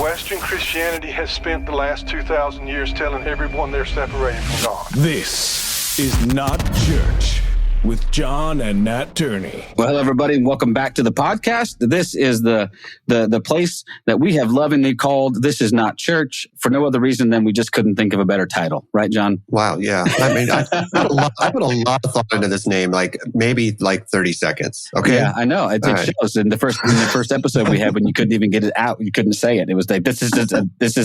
Western Christianity has spent the last 2,000 years telling everyone they're separated from God. This is Not Church with Jon and Nat Turney. Well, hello, everybody, and welcome back to the podcast. This is the place that we have lovingly called This Is Not Church for no other reason than we just couldn't think of a better title. Right, Jon? Wow, yeah. I mean, I put a lot of thought into this name, maybe 30 seconds. Okay? Yeah, I know. It shows. In the first episode we had when you couldn't even get it out, you couldn't say it. It was like, this is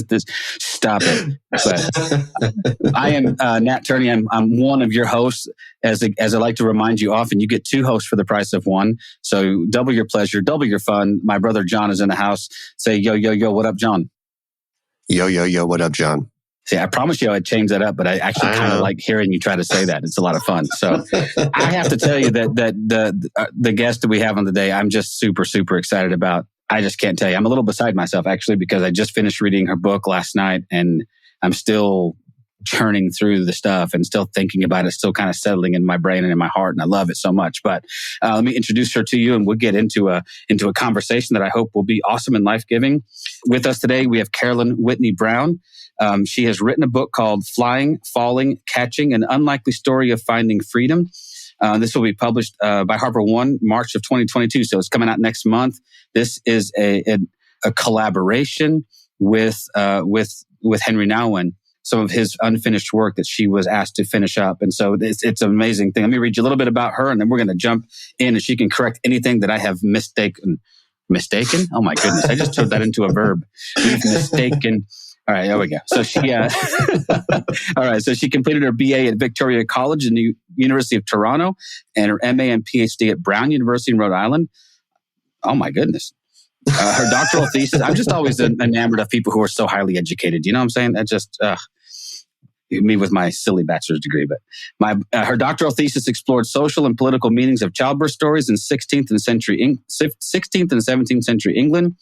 this. Stop it. But I am Nat Turney. I'm one of your hosts. As I like to remind you often, you get two hosts for the price of one. So double your pleasure, double your fun. My brother Jon is in the house. Say, yo, yo, yo, what up, Jon? Yo, yo, yo, what up, Jon? See, I promised you I'd change that up, but I actually kind of like hearing you try to say that. It's a lot of fun. So I have to tell you that the guest that we have on today, I'm just super, super excited about. I just can't tell you. I'm a little beside myself, actually, because I just finished reading her book last night, and I'm still churning through the stuff and still thinking about it, still kind of settling in my brain and in my heart, and I love it so much. But let me introduce her to you, and we'll get into a conversation that I hope will be awesome and life-giving. With us today, we have Carolyn Whitney-Brown. She has written a book called Flying, Falling, Catching, An Unlikely Story of Finding Freedom. This will be published by Harper One, March of 2022, so it's coming out next month. This is a collaboration with Henri Nouwen, some of his unfinished work that she was asked to finish up. And so it's an amazing thing. Let me read you a little bit about her, and then we're going to jump in, and she can correct anything that I have mistaken? Oh my goodness. I just turned that into a verb. We've mistaken. All right, there we go. So she, all right. So she completed her BA at Victoria College in the University of Toronto, and her MA and PhD at Brown University in Rhode Island. Oh my goodness. Her doctoral thesis. I'm just always enamored of people who are so highly educated. You know what I'm saying? That just, me with my silly bachelor's degree, but her doctoral thesis explored social and political meanings of childbirth stories in 16th and 17th century England,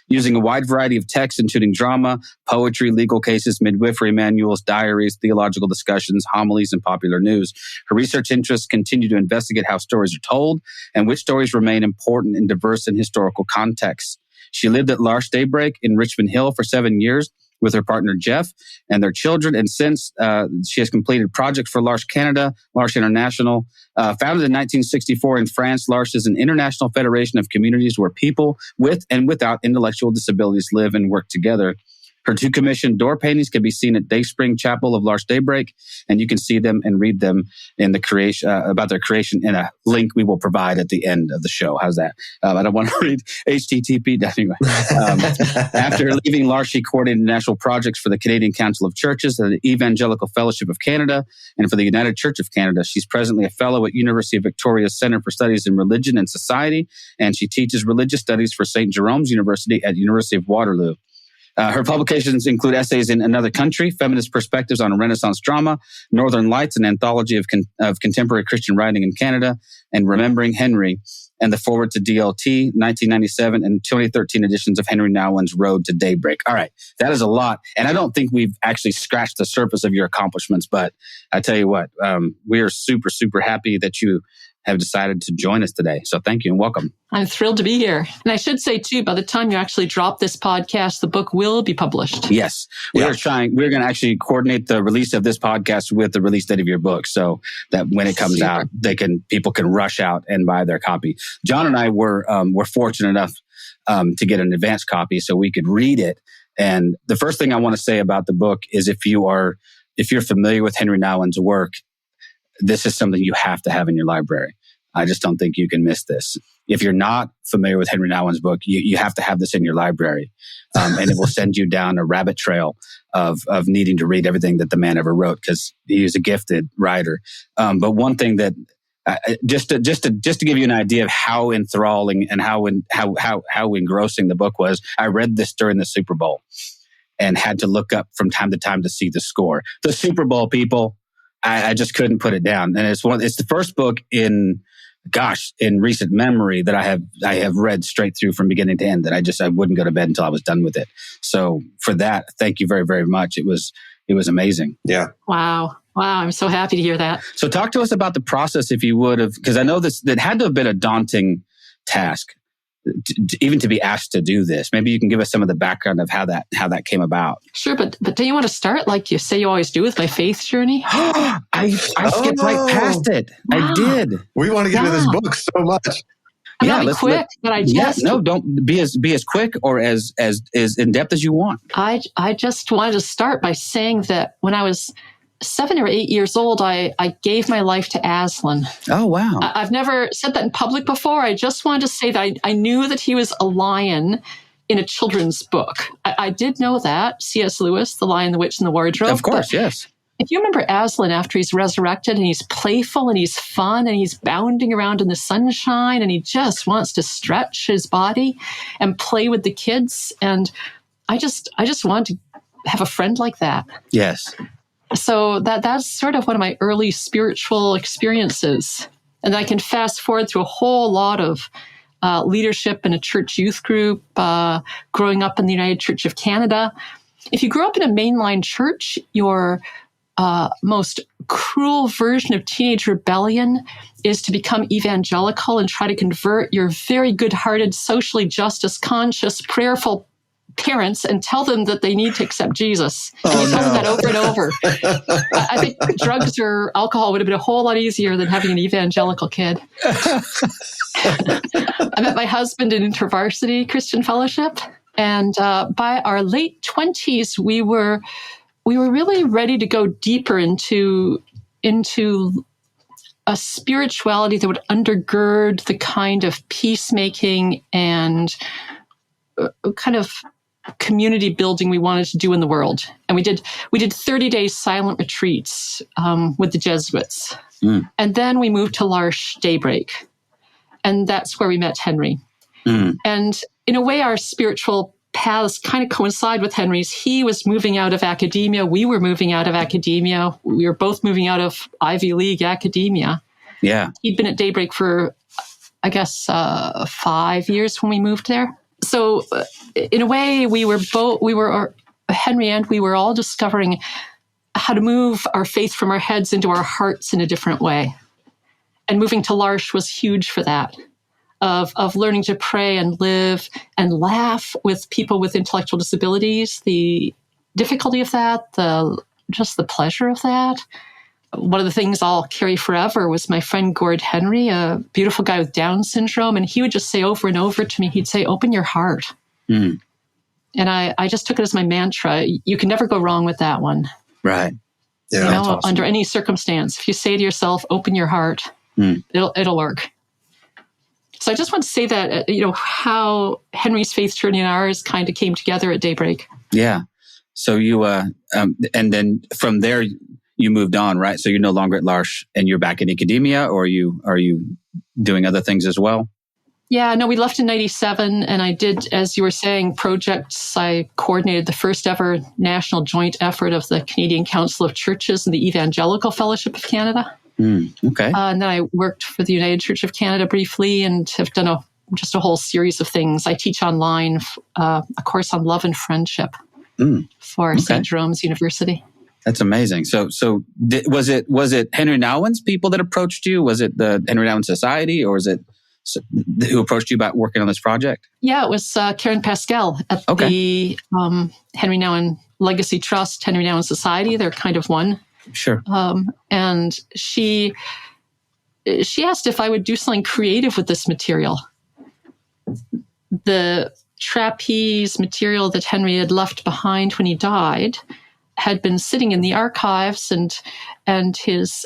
using a wide variety of texts, including drama, poetry, legal cases, midwifery manuals, diaries, theological discussions, homilies, and popular news. Her research interests continue to investigate how stories are told and which stories remain important in diverse and historical contexts. She lived at L'Arche Daybreak in Richmond Hill for 7 years with her partner Jeff and their children. And since she has completed projects for L'Arche Canada, L'Arche International, founded in 1964 in France, L'Arche is an international federation of communities where people with and without intellectual disabilities live and work together. Her two commissioned door paintings can be seen at Dayspring Chapel of L'Arche Daybreak, and you can see them and read them in the creation about their creation in a link we will provide at the end of the show. How's that? I don't want to read HTTP. Anyway, after leaving L'Arche, she coordinated national projects for the Canadian Council of Churches, the Evangelical Fellowship of Canada, and for the United Church of Canada. She's presently a fellow at University of Victoria's Centre for Studies in Religion and Society, and she teaches religious studies for St. Jerome's University at University of Waterloo. Her publications include essays in Another Country, Feminist Perspectives on Renaissance Drama, Northern Lights, an anthology of contemporary Christian writing in Canada, and Remembering Henri, and the Forward to DLT, 1997 and 2013 editions of Henri Nouwen's Road to Daybreak. All right, that is a lot. And I don't think we've actually scratched the surface of your accomplishments, but I tell you what, we are super, super happy that you have decided to join us today. So thank you and welcome. I'm thrilled to be here. And I should say too, by the time you actually drop this podcast, the book will be published. Yes. We're going to actually coordinate the release of this podcast with the release date of your book so that when it comes out, people can rush out and buy their copy. Jon and I were fortunate enough to get an advance copy so we could read it. And the first thing I want to say about the book is if you're familiar with Henri Nouwen's work, this is something you have to have in your library. I just don't think you can miss this. If you're not familiar with Henri Nouwen's book, you have to have this in your library. And it will send you down a rabbit trail of needing to read everything that the man ever wrote because he is a gifted writer. But one thing that just to give you an idea of how enthralling and how engrossing the book was, I read this during the Super Bowl and had to look up from time to time to see the score. The Super Bowl, people. I just couldn't put it down. And it's the first book in recent memory that I have read straight through from beginning to end that I wouldn't go to bed until I was done with it. So for that, thank you very, very much. It was amazing. Yeah. Wow. I'm so happy to hear that. So talk to us about the process, if you would have, because I know that had to have been a daunting task. even to be asked to do this? Maybe you can give us some of the background of how that came about. Sure, but don't you want to start like you say you always do with my faith journey? I skipped right past it. I did. We want to get into this book so much. Let's quick, but I just don't be as quick or as in depth as you want. I just wanted to start by saying that when I was 7 or 8 years old, I gave my life to Aslan. Oh, wow. I've never said that in public before. I just wanted to say that I knew that he was a lion in a children's book. I did know that, C.S. Lewis, The Lion, the Witch, and the Wardrobe. Of course, yes. If you remember Aslan after he's resurrected and he's playful and he's fun and he's bounding around in the sunshine and he just wants to stretch his body and play with the kids. And I just wanted to have a friend like that. Yes. So that's sort of one of my early spiritual experiences. And I can fast forward through a whole lot of leadership in a church youth group, growing up in the United Church of Canada. If you grew up in a mainline church, your most cruel version of teenage rebellion is to become evangelical and try to convert your very good-hearted, socially justice conscious, prayerful parents and tell them that they need to accept Jesus. And you tell them that over and over. I think drugs or alcohol would have been a whole lot easier than having an evangelical kid. I met my husband in InterVarsity Christian Fellowship. And by our late 20s, we were really ready to go deeper into a spirituality that would undergird the kind of peacemaking and kind of community building we wanted to do in the world. And we did 30-day silent retreats with the Jesuits. And then we moved to L'Arche Daybreak. And that's where we met Henri. And in a way, our spiritual paths kind of coincide with Henri's. He was moving out of academia. We were moving out of academia. We were both moving out of Ivy League academia. Yeah. He'd been at Daybreak for, I guess, 5 years when we moved there. So in a way, Henri and we were all discovering how to move our faith from our heads into our hearts in a different way. And moving to L'Arche was huge for that, of learning to pray and live and laugh with people with intellectual disabilities, the difficulty of that, just the pleasure of that. One of the things I'll carry forever was my friend Gord Henry, a beautiful guy with Down syndrome. And he would just say over and over to me, he'd say, open your heart. And I just took it as my mantra. You can never go wrong with that one. Right. Yeah. Awesome. Under any circumstance, if you say to yourself, open your heart, it'll work. So I just want to say that, how Henri's faith journey and ours kind of came together at Daybreak. Yeah. So you, and then from there, you moved on, right? So you're no longer at L'Arche and you're back in academia, or are you doing other things as well? Yeah, no, we left in 97, and I did, as you were saying, projects. I coordinated the first ever national joint effort of the Canadian Council of Churches and the Evangelical Fellowship of Canada. Okay. And then I worked for the United Church of Canada briefly and have done just a whole series of things. I teach online a course on love and friendship for St. Jerome's University. That's amazing. So was it Henri Nouwen's people that approached you? Was it the Henri Nouwen Society, or was it who approached you about working on this project? Yeah, it was Karen Pascal at the Henri Nouwen Legacy Trust, Henri Nouwen Society. They're kind of one. Sure. And she asked if I would do something creative with this material. The trapeze material that Henri had left behind when he died had been sitting in the archives, and his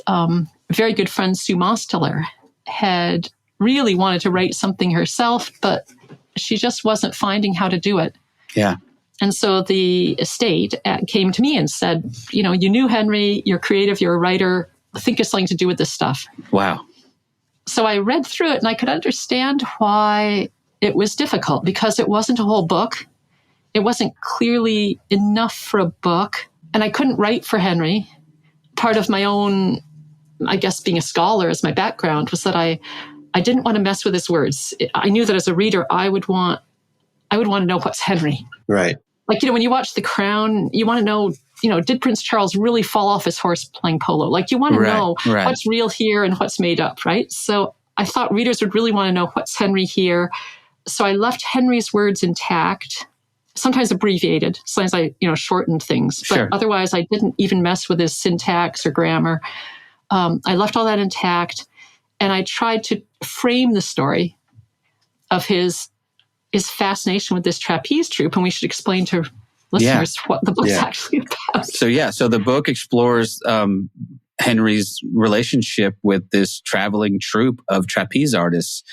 very good friend Sue Mosteller had really wanted to write something herself, but she just wasn't finding how to do it. Yeah. And so the estate came to me and said, you knew Henri, you're creative, you're a writer, think of something to do with this stuff. Wow. So I read through it and I could understand why it was difficult, because it wasn't a whole book. It wasn't clearly enough for a book. And I couldn't write for Henri. Part of my own, I guess, being a scholar as my background was that I didn't want to mess with his words. I knew that as a reader, I would want to know what's Henri. Right. Like, when you watch The Crown, you want to know, did Prince Charles really fall off his horse playing polo? Like, you want to know what's real here and what's made up, right? So I thought readers would really want to know what's Henri here. So I left Henri's words intact, sometimes abbreviated, sometimes I, shortened things. But Sure. Otherwise, I didn't even mess with his syntax or grammar. I left all that intact, and I tried to frame the story of his fascination with this trapeze troupe, and we should explain to listeners what the book's actually about. So the book explores Henri's relationship with this traveling troupe of trapeze artists.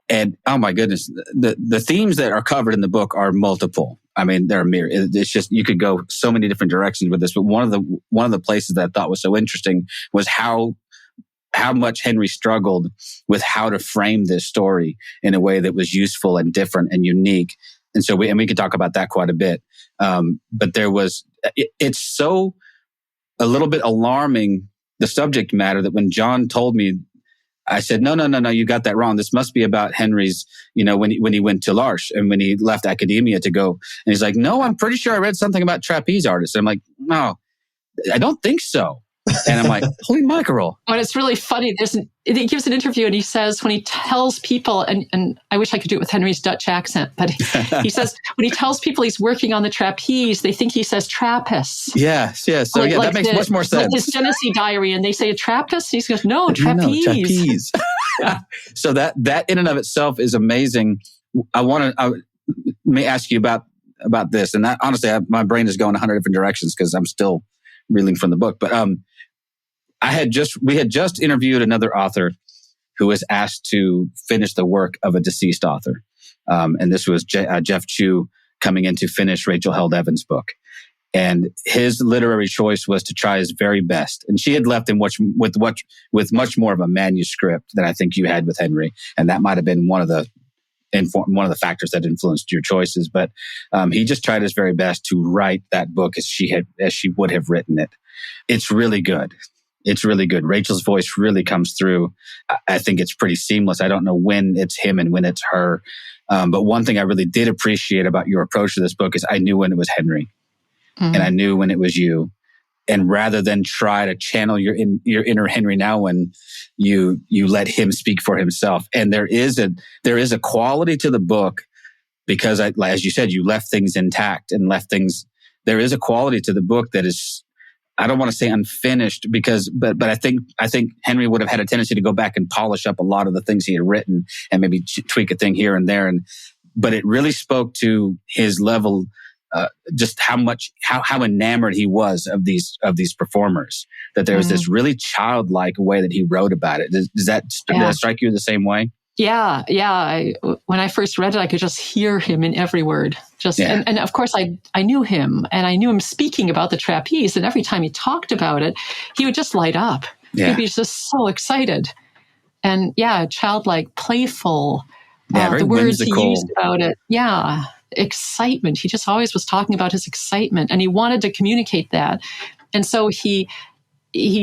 And oh my goodness, the themes that are covered in the book are multiple. I mean, they're myriad. It's just, you could go so many different directions with this. But one of the places that I thought was so interesting was how much Henri struggled with how to frame this story in a way that was useful and different and unique. And so we could talk about that quite a bit. But it's so a little bit alarming, the subject matter, that when Jon told me, I said, no, you got that wrong. This must be about Henri's, when he went to L'Arche and when he left academia to go. And he's like, no, I'm pretty sure I read something about trapeze artists. And I'm like, no, I don't think so. And I'm like, holy mackerel. But it's really funny. He gives an interview and he says, when he tells people, and I wish I could do it with Henri's Dutch accent, but he says, when he tells people he's working on the trapeze, they think he says Trappist. Yes. So that makes much more sense. Like his Genesee diary, and they say a Trappist. He goes, no, trapeze. No, trapeze. So that in and of itself is amazing. Let me ask you about this. And that, honestly, my brain is going 100 different directions because I'm still reeling from the book. But we had just interviewed another author who was asked to finish the work of a deceased author. And this was Jeff Chu coming in to finish Rachel Held Evans' book. And his literary choice was to try his very best. And she had left him with much more of a manuscript than I think you had with Henri. And that might have been one of the factors that influenced your choices. But he just tried his very best to write that book as she would have written it. It's really good. It's really good. Rachel's voice really comes through. I think it's pretty seamless. I don't know when it's him and when it's her. But one thing I really did appreciate about your approach to this book is I knew when it was Henri, and I knew when it was you. And rather than try to channel your inner Henri Nouwen, you let him speak for himself. And there is a quality to the book because, as you said, you left things intact and left things. There is a quality to the book that is, I don't want to say unfinished but I think Henri would have had a tendency to go back and polish up a lot of the things he had written and maybe tweak a thing here and there. But it really spoke to his level, just how enamored he was of these performers, that there was this really childlike way that he wrote about it. Does that strike you the same way? Yeah. When I first read it, I could just hear him in every word. And of course, I knew him, and I knew him speaking about the trapeze. And every time he talked about it, he would just light up. Yeah. He'd be just so excited. And childlike, playful. Very the words whimsical. he used about it. Yeah. Excitement. He just always was talking about his excitement, and he wanted to communicate that. And so he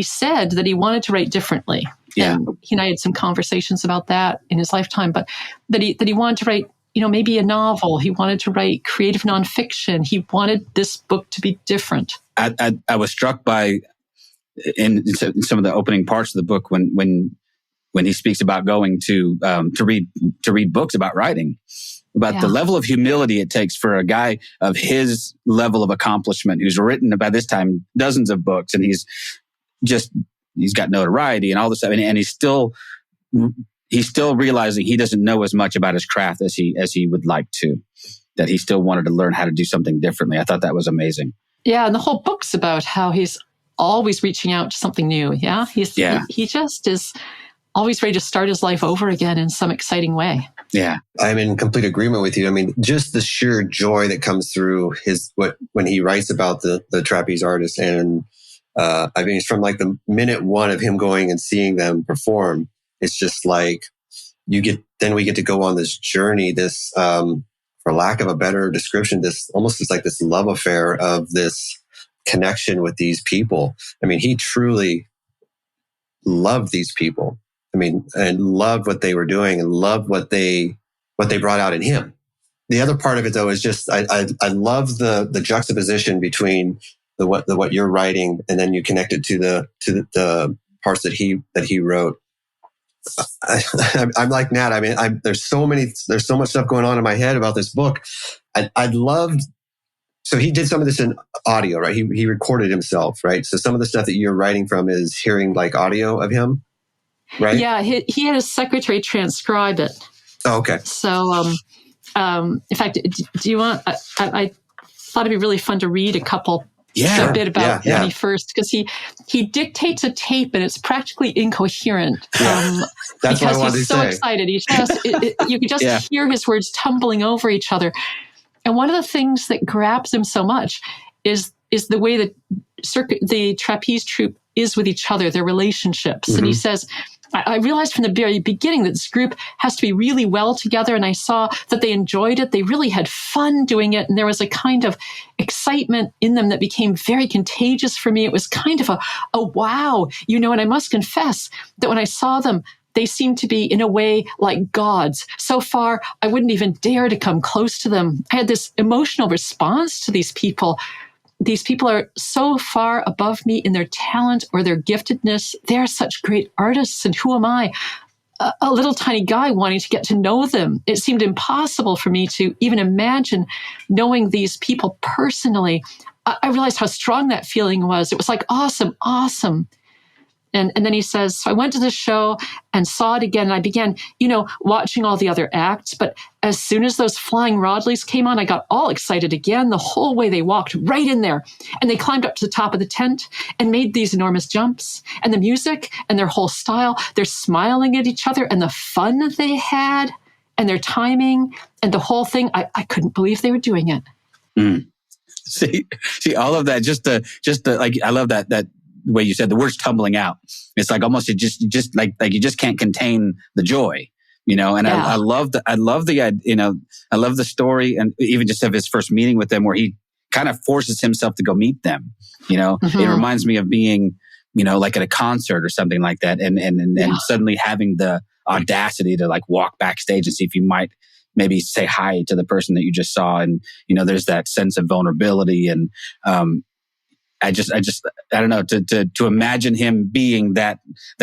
said that he wanted to write differently. Yeah. And he and I had some conversations about that in his lifetime, but that he wanted to write, maybe a novel. He wanted to write creative nonfiction. He wanted this book to be different. I was struck by in some of the opening parts of the book when he speaks about going to read books about writing, about the level of humility it takes for a guy of his level of accomplishment, who's written by this time dozens of books, and he's got notoriety and all this stuff, and he's still realizing he doesn't know as much about his craft as he would like to, that he still wanted to learn how to do something differently. I thought that was amazing. Yeah, and the whole book's about how he's always reaching out to something new. Yeah, he just is always ready to start his life over again in some exciting way. Yeah, I'm in complete agreement with you. I mean, just the sheer joy that comes through when he writes about the trapeze artist, and it's from like the minute one of him going and seeing them perform. It's just like we get to go on this journey, this, for lack of a better description, this almost is like this love affair of this connection with these people. I mean, he truly loved these people. I mean, and loved what they were doing and loved what they brought out in him. The other part of it, though, is just I love the juxtaposition between what you're writing, and then you connect it to the parts that he wrote. I'm like Nat. I mean, there's so much stuff going on in my head about this book. I'd loved. So he did some of this in audio, right? He recorded himself, right? So some of the stuff that you're writing from is hearing like audio of him, right? Yeah, he had his secretary transcribe it. Oh, okay. So, in fact, do you want? I thought it'd be really fun to read a bit about when he first, because he dictates a tape and it's practically incoherent. That's because what I wanted he's to so say. excited. You could just hear his words tumbling over each other. And one of the things that grabs him so much is the way that the trapeze troupe is with each other, their relationships. Mm-hmm. And he says, I realized from the very beginning that this group has to be really well together. And I saw that they enjoyed it. They really had fun doing it. And there was a kind of excitement in them that became very contagious for me. It was kind of a wow, and I must confess that when I saw them, they seemed to be, in a way, like gods. So far, I wouldn't even dare to come close to them. I had this emotional response to these people. These people are so far above me in their talent or their giftedness. They're such great artists. And who am I? A little tiny guy wanting to get to know them. It seemed impossible for me to even imagine knowing these people personally. I realized how strong that feeling was. It was like, awesome. And then he says, so I went to the show and saw it again. And I began, watching all the other acts. But as soon as those flying Rodleys came on, I got all excited again. The whole way they walked right in there. And they climbed up to the top of the tent and made these enormous jumps. And the music and their whole style, they're smiling at each other and the fun they had and their timing and the whole thing. I couldn't believe they were doing it. Mm. See, all of that, just the like, I love that the way you said the words tumbling out. It's like almost you just can't contain the joy, And I love the story, and even just of his first meeting with them, where he kind of forces himself to go meet them. Mm-hmm. It reminds me of being, like at a concert or something like that, and suddenly having the audacity to like walk backstage and see if you might maybe say hi to the person that you just saw, and there's that sense of vulnerability and I don't know, to imagine him being that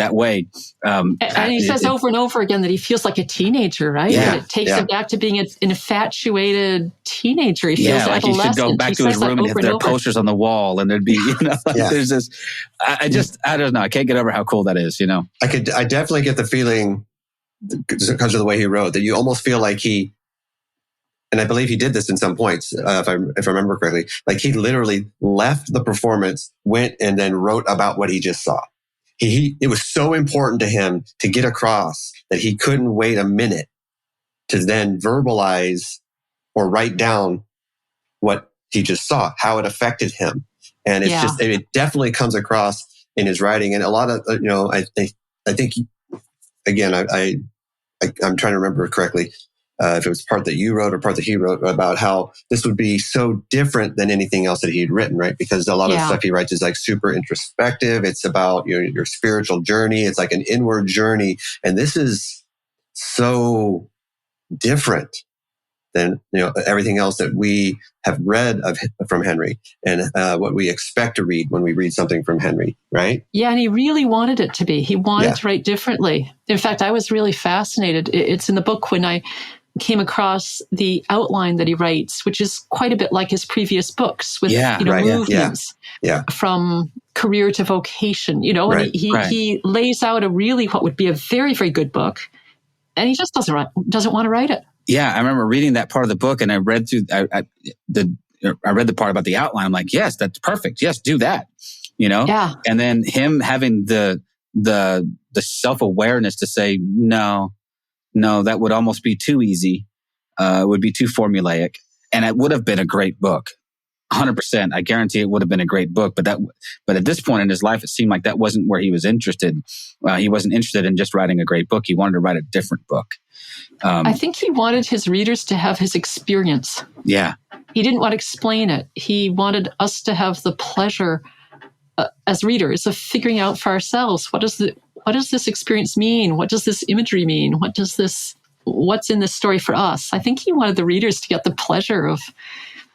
way. And he says over and over again that he feels like a teenager, right? Yeah, and it takes him back to being an infatuated teenager. He feels like he should go back to his room and have their posters on the wall, and there'd be, there's this. I don't know. I can't get over how cool that is. I definitely get the feeling because of the way he wrote that you almost feel like he. And I believe he did this in some points, if I remember correctly. Like he literally left the performance, went and then wrote about what he just saw. It was so important to him to get across that he couldn't wait a minute to then verbalize or write down what he just saw, how it affected him. And it's it definitely comes across in his writing. And a lot of, I think, again, I'm trying to remember correctly. If it was part that you wrote or part that he wrote, about how this would be so different than anything else that he'd written, right? Because a lot of the stuff he writes is like super introspective. It's about your spiritual journey. It's like an inward journey. And this is so different than everything else that we have read from Henri and what we expect to read when we read something from Henri, right? Yeah, and he really wanted it to be. He wanted to write differently. In fact, I was really fascinated. It's in the book when I came across the outline that he writes, which is quite a bit like his previous books with movements from career to vocation, and he lays out what would be a very, very good book, and he just doesn't want to write it. Yeah, I remember reading that part of the book, and I read through I read the part about the outline. I'm like, yes, that's perfect. Yes, do that. Yeah. And then him having the self-awareness to say, no, that would almost be too easy. It would be too formulaic, and it would have been a great book. 100%. I guarantee it would have been a great book. But at this point in his life, it seemed like that wasn't where he was interested. He wasn't interested in just writing a great book. He wanted to write a different book. I think he wanted his readers to have his experience. Yeah. He didn't want to explain it. He wanted us to have the pleasure as readers of figuring out for ourselves, what does this experience mean? What does this imagery mean? What's in this story for us? I think he wanted the readers to get the pleasure of,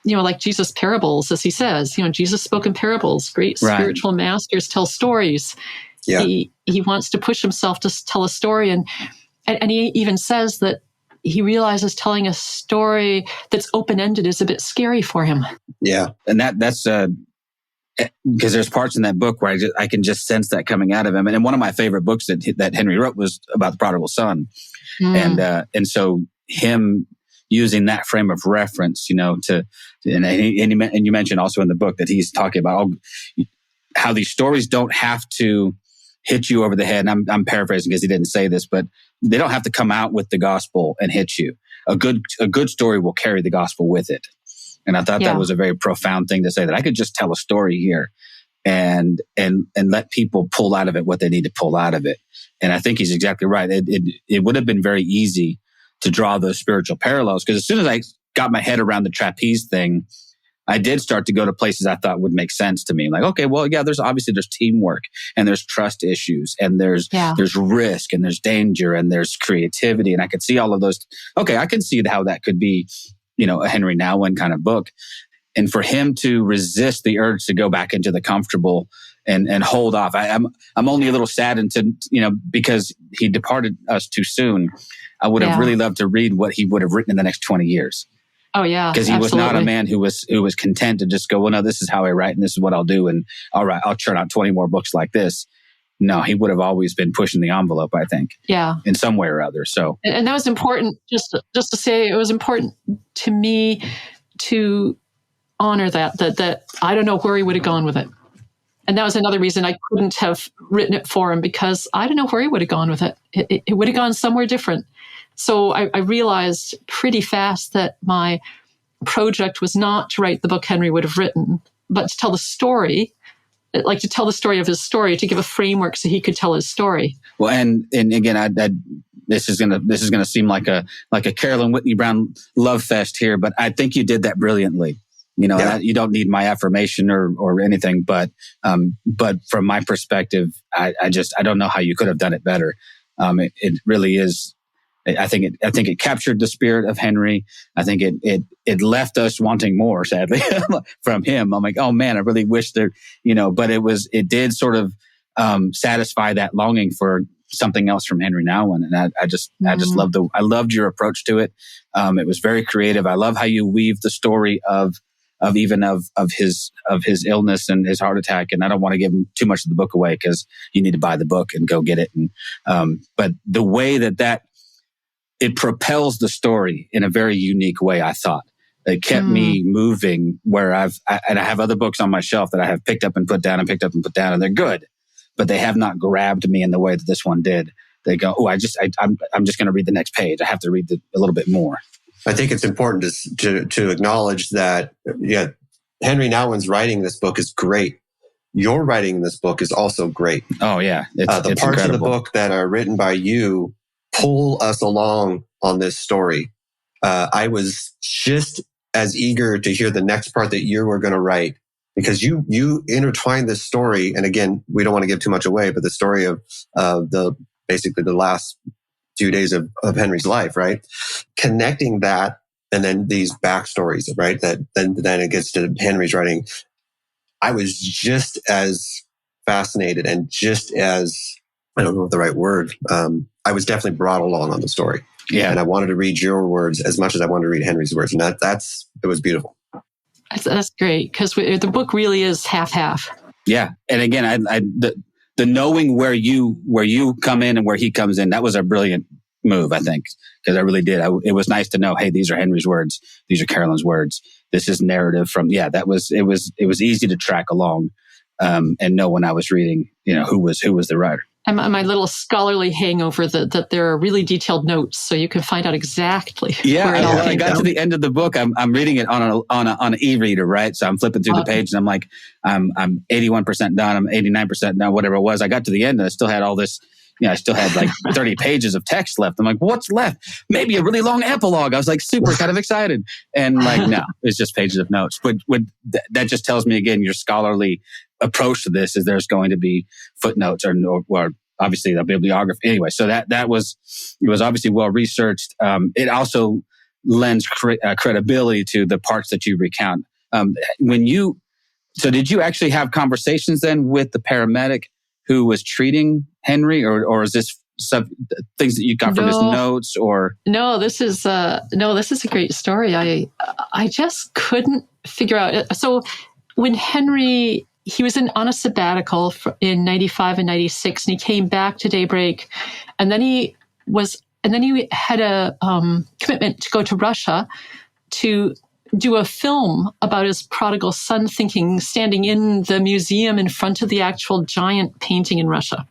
like Jesus' parables, as he says, Jesus spoke in parables. Great spiritual masters tell stories. Yeah. He wants to push himself to tell a story. And he even says that he realizes telling a story that's open-ended is a bit scary for him. Yeah. And that's because there's parts in that book where I can just sense that coming out of him. And one of my favorite books that Henry wrote was about the prodigal son. And so him using that frame of reference, and you mentioned also in the book that he's talking about how these stories don't have to hit you over the head. And I'm paraphrasing because he didn't say this, but they don't have to come out with the gospel and hit you. A good story will carry the gospel with it. And I thought that was a very profound thing to say, that I could just tell a story here and let people pull out of it what they need to pull out of it. And I think he's exactly right. It would have been very easy to draw those spiritual parallels, because as soon as I got my head around the trapeze thing, I did start to go to places I thought would make sense to me. Like, okay, well, yeah, there's teamwork, and there's trust issues, and there's risk, and there's danger, and there's creativity. And I could see all of those. Okay, I can see how that could be, a Henri Nouwen kind of book. And for him to resist the urge to go back into the comfortable and hold off. I'm only a little saddened because he departed us too soon. I would have really loved to read what he would have written in the next 20 years. Oh yeah. Because he was not a man who was content to just go, well, no, this is how I write and this is what I'll do. And all right, I'll churn out 20 more books like this. No, he would have always been pushing the envelope, I think. Yeah. In some way or other. So, and that was important, just to say, it was important to me to honor that I don't know where he would have gone with it. And that was another reason I couldn't have written it for him, because I don't know where he would have gone with it. It would have gone somewhere different. So I realized pretty fast that my project was not to write the book Henry would have written, but to tell the story, like to tell the story of his story, to give a framework so he could tell his story. Well, and again, this is gonna seem like a Carolyn Whitney-Brown love fest here, but I think you did that brilliantly. You don't need my affirmation or anything, but from my perspective, I don't know how you could have done it better. It really is. I think it captured the spirit of Henry. I think it left us wanting more, sadly, from him. I'm like, oh man, I really wish there, but it did sort of satisfy that longing for something else from Henri Nouwen. And I just loved your approach to it. It was very creative. I love how you weave the story of his illness and his heart attack. And I don't want to give him too much of the book away, because you need to buy the book and go get it. And but the way that it propels the story in a very unique way, I thought. It kept me moving, where I have other books on my shelf that I have picked up and put down, and they're good, but they have not grabbed me in the way that this one did. They go, oh, I'm just going to read the next page. I have to read a little bit more. I think it's important to acknowledge that, Henri Nouwen's writing this book is great. Your writing in this book is also great. Oh yeah, the parts incredible. Of the book that are written by you pull us along on this story. I was just as eager to hear the next part that you were going to write, because you intertwine this story. And again, we don't want to give too much away, but the story of basically the last few days of Henry's life, right? Connecting that, and then these backstories, right? That then it gets to Henry's writing. I was just as fascinated and just as, I don't know the right word. I was definitely brought along on the story. Yeah. And I wanted to read your words as much as I wanted to read Henry's words. And it was beautiful. That's great, because the book really is half-half. Yeah. And again, the knowing where you come in and where he comes in, that was a brilliant move, I think, because I really did. It was nice to know, hey, these are Henry's words. These are Carolyn's words. This is narrative from, it was easy to track along and know when I was reading, who was the writer. And my little scholarly hangover that there are really detailed notes, so you can find out exactly where it all came I got to the end of the book. I'm reading it on an e-reader, right? So I'm flipping through the page, and I'm like, I'm 81% done. I'm 89% done. Whatever it was, I got to the end, and I still had all this. I still had like 30 pages of text left. I'm like, what's left? Maybe a really long epilogue. I was like super kind of excited, and like, no, it's just pages of notes. But that just tells me again, your scholarly approach to this is there's going to be footnotes or obviously the bibliography. Anyway, so it was obviously well researched. It also lends credibility to the parts that you recount. So did you actually have conversations then with the paramedic who was treating Henri, or is this some things that you got from his notes? Or no, this is a great story. I just couldn't figure out it. So when Henri, he was on a sabbatical in 95 and 96, and he came back to Daybreak, and then he had a commitment to go to Russia to do a film about his prodigal son standing in the museum in front of the actual giant painting in Russia.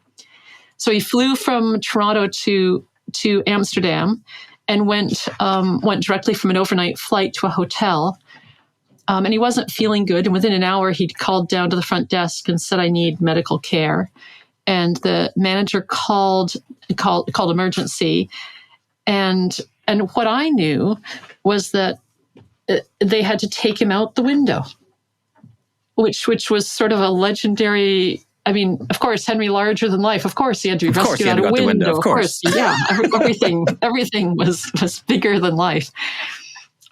So he flew from Toronto to Amsterdam and went directly from an overnight flight to a hotel. And he wasn't feeling good. And within an hour, he'd called down to the front desk and said, "I need medical care." And the manager called emergency. And what I knew was that they had to take him out the window, which was sort of a legendary. I mean, of course, Henri, larger than life. Of course, he had to be rescued out a window. Of course, yeah. Everything was bigger than life.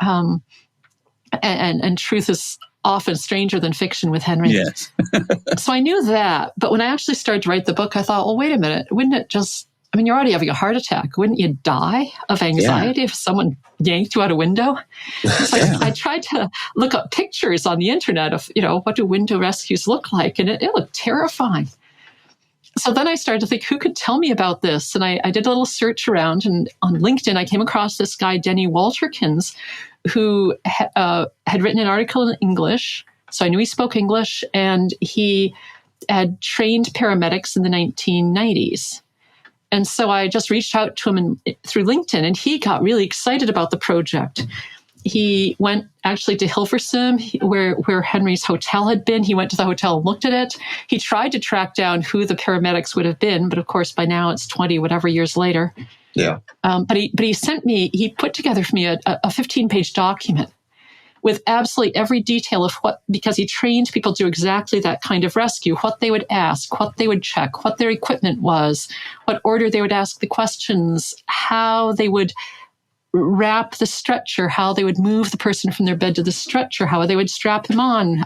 And truth is often stranger than fiction with Henri. Yes. So I knew that, but when I actually started to write the book, I thought, well, wait a minute, wouldn't it just? I mean, you're already having a heart attack. Wouldn't you die of anxiety if someone yanked you out a window? It's like, I tried to look up pictures on the internet of, what do window rescues look like? And it looked terrifying. So then I started to think, who could tell me about this? And I did a little search around, and on LinkedIn, I came across this guy, Denny Walterkins, who had written an article in English. So I knew he spoke English, and he had trained paramedics in the 1990s. And so I just reached out to him through LinkedIn, and he got really excited about the project. He went actually to Hilversum, where Henri's hotel had been. He went to the hotel and looked at it. He tried to track down who the paramedics would have been, but of course by now it's 20 whatever years later. Yeah. But he put together for me a 15-page document with absolutely every detail of because he trained people to do exactly that kind of rescue, what they would ask, what they would check, what their equipment was, what order they would ask the questions, how they would wrap the stretcher, how they would move the person from their bed to the stretcher, how they would strap him on,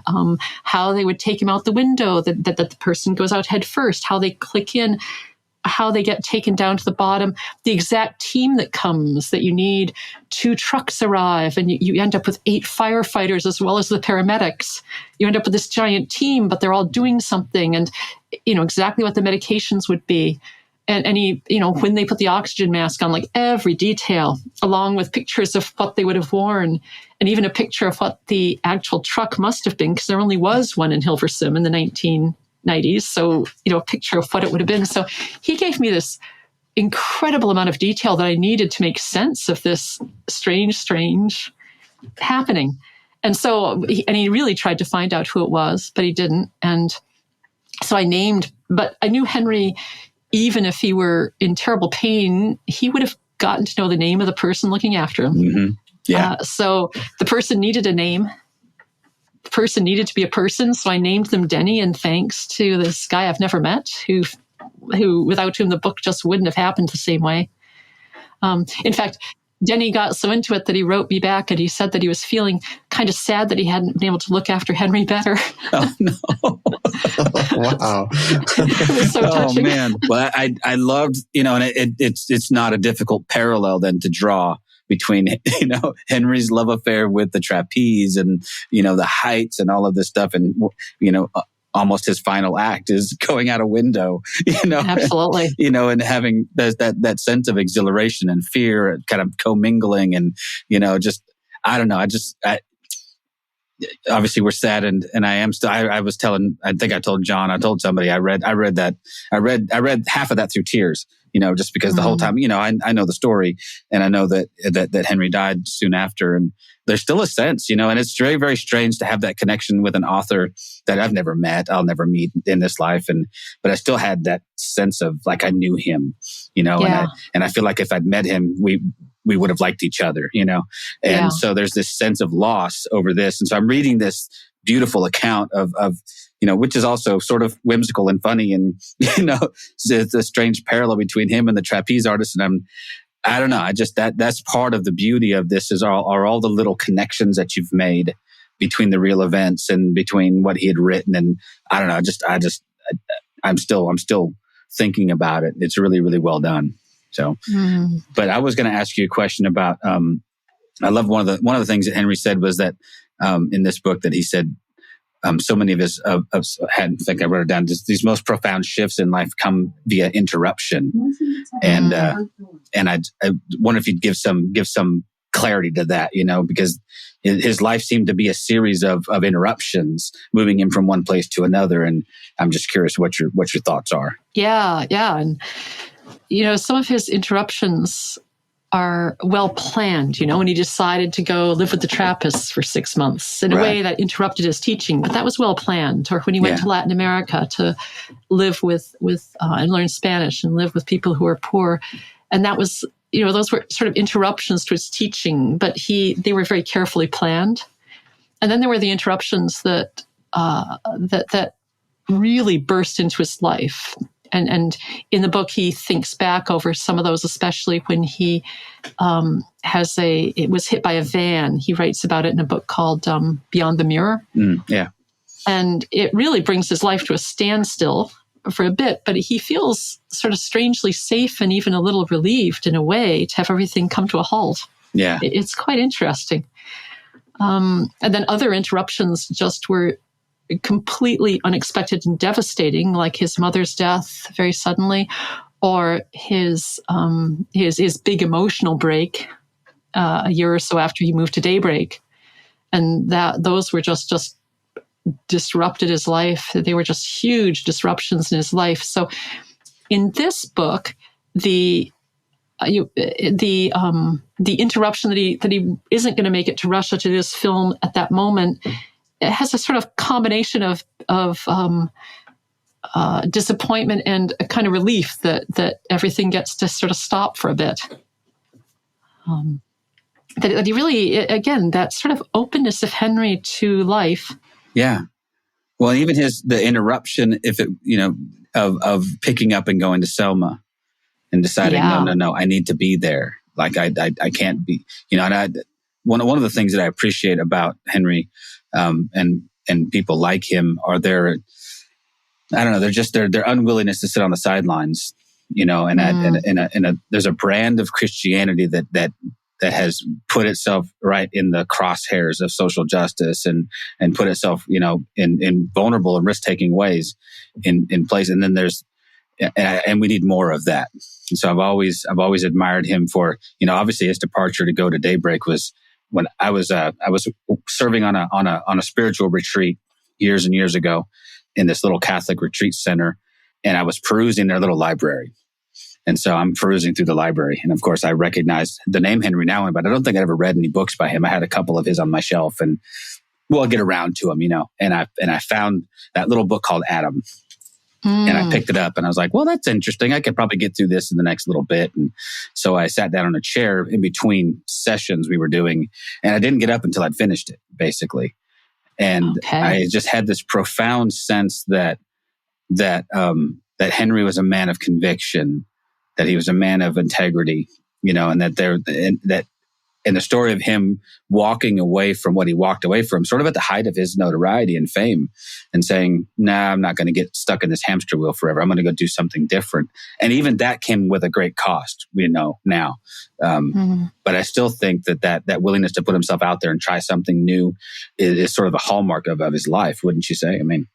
how they would take him out the window, that the person goes out head first, how they click in, how they get taken down to the bottom, the exact team that comes, that you need 2 trucks arrive, and you end up with 8 firefighters as well as the paramedics. You end up with this giant team, but they're all doing something, and exactly what the medications would be. And he, when they put the oxygen mask on, like every detail, along with pictures of what they would have worn, and even a picture of what the actual truck must have been, because there only was one in Hilversum in the 1990s. So, a picture of what it would have been. So he gave me this incredible amount of detail that I needed to make sense of this strange happening. And so, he really tried to find out who it was, but he didn't. And so but I knew Henri, even if he were in terrible pain, he would have gotten to know the name of the person looking after him. Mm-hmm. Yeah. So the person needed a name. The person needed to be a person. So I named them Denny, and thanks to this guy I've never met, who without whom the book just wouldn't have happened the same way. In fact, Denny got so into it that he wrote me back, and he said that he was feeling kind of sad that he hadn't been able to look after Henri better. Oh, no. Wow. It was so touching. Oh, man. Well, I loved, and it's not a difficult parallel then to draw between, Henri's love affair with the trapeze and, the heights and all of this stuff. And, almost his final act is going out a window, Absolutely. And having that sense of exhilaration and fear kind of commingling, and, I don't know. Obviously we're saddened, and I am still, I think I told John, I told somebody, I read half of that through tears, just because the whole time, I know the story, and I know that Henri died soon after, and there's still a sense, and it's very, very strange to have that connection with an author that I've never met, I'll never meet in this life. But I still had that sense of like, I knew him, Yeah. and I feel like if I'd met him, we would have liked each other, And so there's this sense of loss over this. And so I'm reading this beautiful account of which is also sort of whimsical and funny, and, it's a strange parallel between him and the trapeze artist. And I don't know. That's part of the beauty of this are all the little connections that you've made between the real events and between what he had written. And I don't know. I'm still thinking about it. It's really, really well done. So, but I was going to ask you a question about, I love one of the things that Henri said was that, in this book that he said, so many of his, in fact, I wrote it down, just these most profound shifts in life come via interruption. And I wonder if you'd give some clarity to that, because his life seemed to be a series of interruptions, moving him from one place to another. And I'm just curious what your thoughts are. Yeah. And, some of his interruptions are well planned, when he decided to go live with the Trappists for 6 months in a way that interrupted his teaching, but that was well planned. Or when he went to Latin America to live with and learn Spanish and live with people who are poor. And that was, those were sort of interruptions to his teaching, but they were very carefully planned. And then there were the interruptions that really burst into his life. And in the book, he thinks back over some of those, especially when he was hit by a van. He writes about it in a book called Beyond the Mirror. And it really brings his life to a standstill for a bit, but he feels sort of strangely safe and even a little relieved in a way to have everything come to a halt. Yeah. It's quite interesting. And then other interruptions just were completely unexpected and devastating, like his mother's death very suddenly, or his big emotional break a year or so after he moved to Daybreak, and those were just disrupted his life. They were just huge disruptions in his life. So, in this book, the interruption that he isn't going to make it to Russia to do this film at that moment, it has a sort of combination of disappointment and a kind of relief that everything gets to sort of stop for a bit. That he really, again, that sort of openness of Henri to life. Yeah. Well, even the interruption, of picking up and going to Selma and deciding, no, I need to be there. Like I can't be, and one of the things that I appreciate about Henri, and people like him are their unwillingness to sit on the sidelines, and there's a brand of Christianity that has put itself right in the crosshairs of social justice and put itself, in vulnerable and risk-taking ways in place. And then and we need more of that. And so I've always admired him for, obviously his departure to go to Daybreak was when I was serving on a spiritual retreat years and years ago in this little Catholic retreat center, and I was perusing their little library. And so I'm perusing through the library, and of course I recognized the name Henri Nouwen, but I don't think I'd ever read any books by him. I had a couple of his on my shelf, and I'll get around to them, And I found that little book called Adam. And I picked it up and I was like, well, that's interesting. I could probably get through this in the next little bit. And so I sat down on a chair in between sessions we were doing, and I didn't get up until I'd finished it, basically. And I just had this profound sense that Henri was a man of conviction, that he was a man of integrity, and that the story of him walking away from what he walked away from, sort of at the height of his notoriety and fame, and saying, nah, I'm not going to get stuck in this hamster wheel forever. I'm going to go do something different. And even that came with a great cost, we know now. But I still think that willingness to put himself out there and try something new is sort of a hallmark of his life, wouldn't you say? I mean,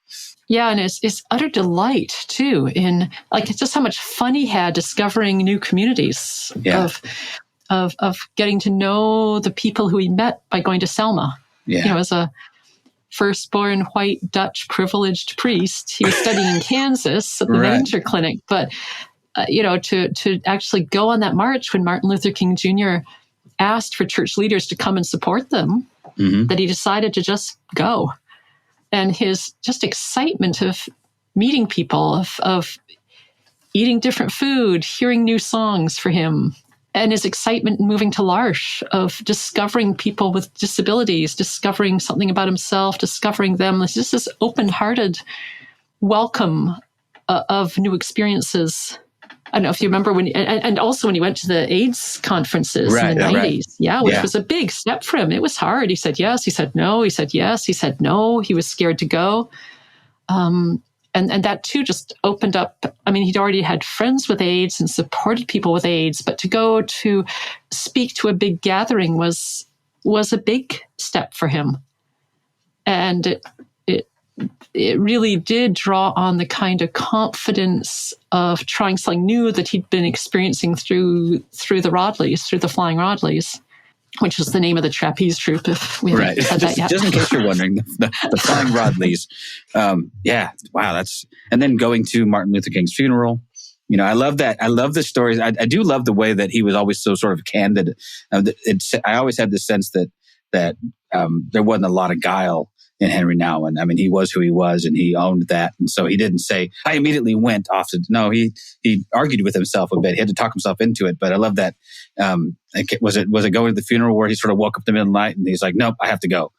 yeah, and it's utter delight too in just how much fun he had discovering new communities of getting to know the people who he met by going to Selma. Yeah. As a firstborn white Dutch privileged priest, he was studying in Kansas at the Ranger Clinic. But, to actually go on that march when Martin Luther King Jr. asked for church leaders to come and support them, that he decided to just go. And his just excitement of meeting people, of eating different food, hearing new songs for him, and his excitement in moving to L'Arche, of discovering people with disabilities, discovering something about himself, discovering them. It's just this open-hearted welcome of new experiences. I don't know if you remember and also when he went to the AIDS conferences in the 90s, which was a big step for him. It was hard. He said yes, he said no, he said yes, he said no. He was scared to go. And And that too just opened up. I mean, he'd already had friends with AIDS and supported people with AIDS, but to go to speak to a big gathering was a big step for him. And it really did draw on the kind of confidence of trying something new that he'd been experiencing through the Rodleys, through the Flying Rodleys, which is the name of the trapeze troupe, if we haven't said that yet. Just in case you're wondering, the Flying Rodleys. Yeah, wow, and then going to Martin Luther King's funeral. I love that. I love the stories. I do love the way that he was always so sort of candid. I always had the sense that there wasn't a lot of guile in Henri Nouwen. I mean, he was who he was, and he owned that. And so he didn't say, I immediately went off to, no, he argued with himself a bit. He had to talk himself into it. But I love that. Was it going to the funeral where he sort of woke up in the middle of the night and he's like, nope, I have to go?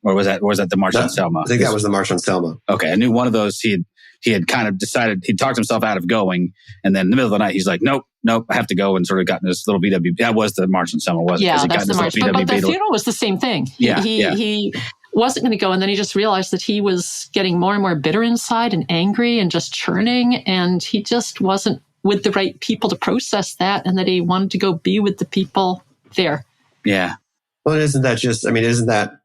Or was that the March on Selma? I think that was the March on Selma. Okay. I knew one of those he had kind of decided, he talked himself out of going. And then in the middle of the night, he's like, nope, I have to go, and sort of got in this little VW. That was the March on Selma, wasn't it? Yeah, that's the March. But the funeral was the same thing. He wasn't going to go. And then he just realized that he was getting more and more bitter inside and angry and just churning. And he just wasn't with the right people to process that, and that he wanted to go be with the people there. Yeah. Well, isn't that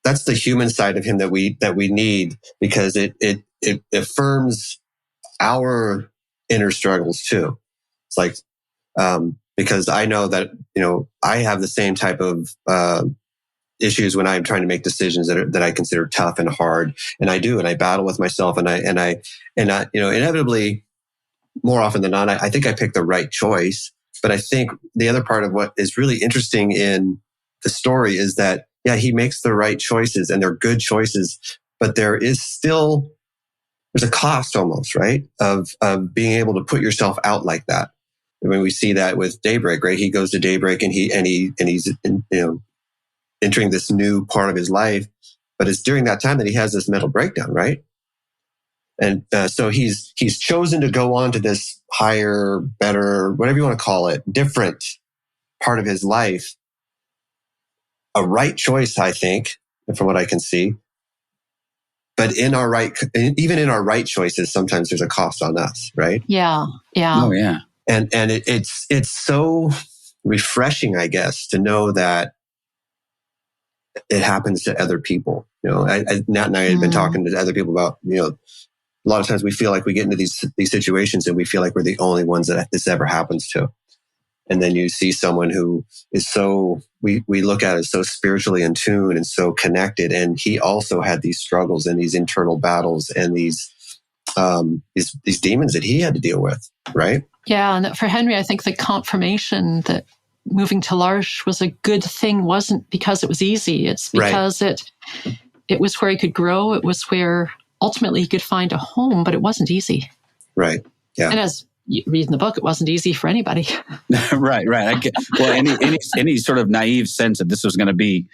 that's the human side of him that we need, because it affirms our inner struggles too. It's like, because I know that, I have the same type of, issues when I'm trying to make decisions that I consider tough and hard. And I battle with myself, and I inevitably, more often than not, I think I pick the right choice. But I think the other part of what is really interesting in the story is that, yeah, he makes the right choices, and they're good choices, but there's a cost almost, right? Of being able to put yourself out like that. I mean, we see that with Daybreak, right? He goes to Daybreak and he's entering this new part of his life, but it's during that time that he has this mental breakdown, right? And so he's chosen to go on to this higher, better, whatever you want to call it, different part of his life. A right choice, I think, from what I can see. But even in our right choices, sometimes there's a cost on us, right? Yeah. Oh, yeah. And it's so refreshing, I guess, to know that it happens to other people. Nat and I had been talking to other people about, a lot of times we feel like we get into these situations and we feel like we're the only ones that this ever happens to. And then you see someone who is we look at as so spiritually in tune and so connected. And he also had these struggles and these internal battles and these demons that he had to deal with, right? Yeah. And for Henri, I think the confirmation that moving to L'Arche was a good thing wasn't because it was easy. It's because it was where he could grow. It was where ultimately he could find a home, but it wasn't easy. Right. Yeah. And as you read in the book, it wasn't easy for anybody. Right. Any sort of naive sense that this was going to be,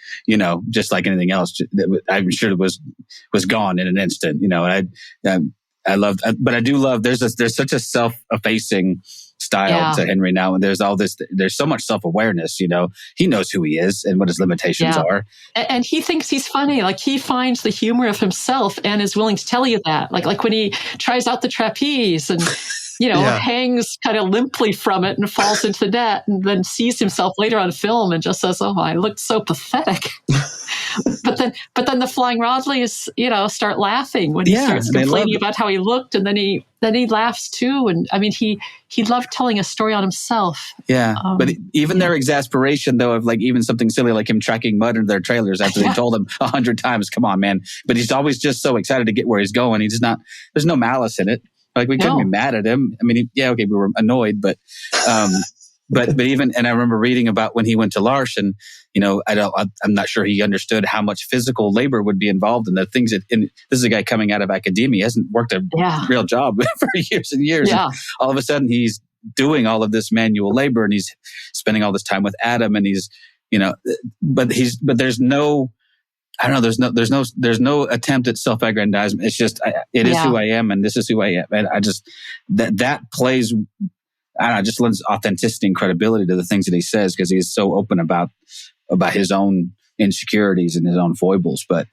just like anything else, I'm sure it was gone in an instant. I love, but I do love. There's such a self-effacing style to Henri Nouwen. There's so much self-awareness, he knows who he is and what his limitations are. And he thinks he's funny. Like, he finds the humor of himself and is willing to tell you that. Like when he tries out the trapeze and, hangs kind of limply from it and falls into the net, and then sees himself later on film and just says, oh, I looked so pathetic. But then the Flying Rodleys, start laughing when he starts complaining about how he looked, and then he laughs too. And I mean, he loved telling a story on himself. Yeah, but even their exasperation, though, of like even something silly like him tracking mud into their trailers after they told him 100 times, "Come on, man!" But he's always just so excited to get where he's going. He's not. There's no malice in it. Like, we couldn't be mad at him. I mean, we were annoyed, but even, and I remember reading about when he went to L'Arche, and I'm not sure he understood how much physical labor would be involved in the things that. And this is a guy coming out of academia, he hasn't worked a real job for years and years. Yeah. And all of a sudden, he's doing all of this manual labor, and he's spending all this time with Adam, and he's, but there's no. I don't know. There's no attempt at self-aggrandizement. It's just, it is who I am, and this is who I am. And I just, that plays, I don't know, just lends authenticity and credibility to the things that he says, because he's so open about his own insecurities and his own foibles. But,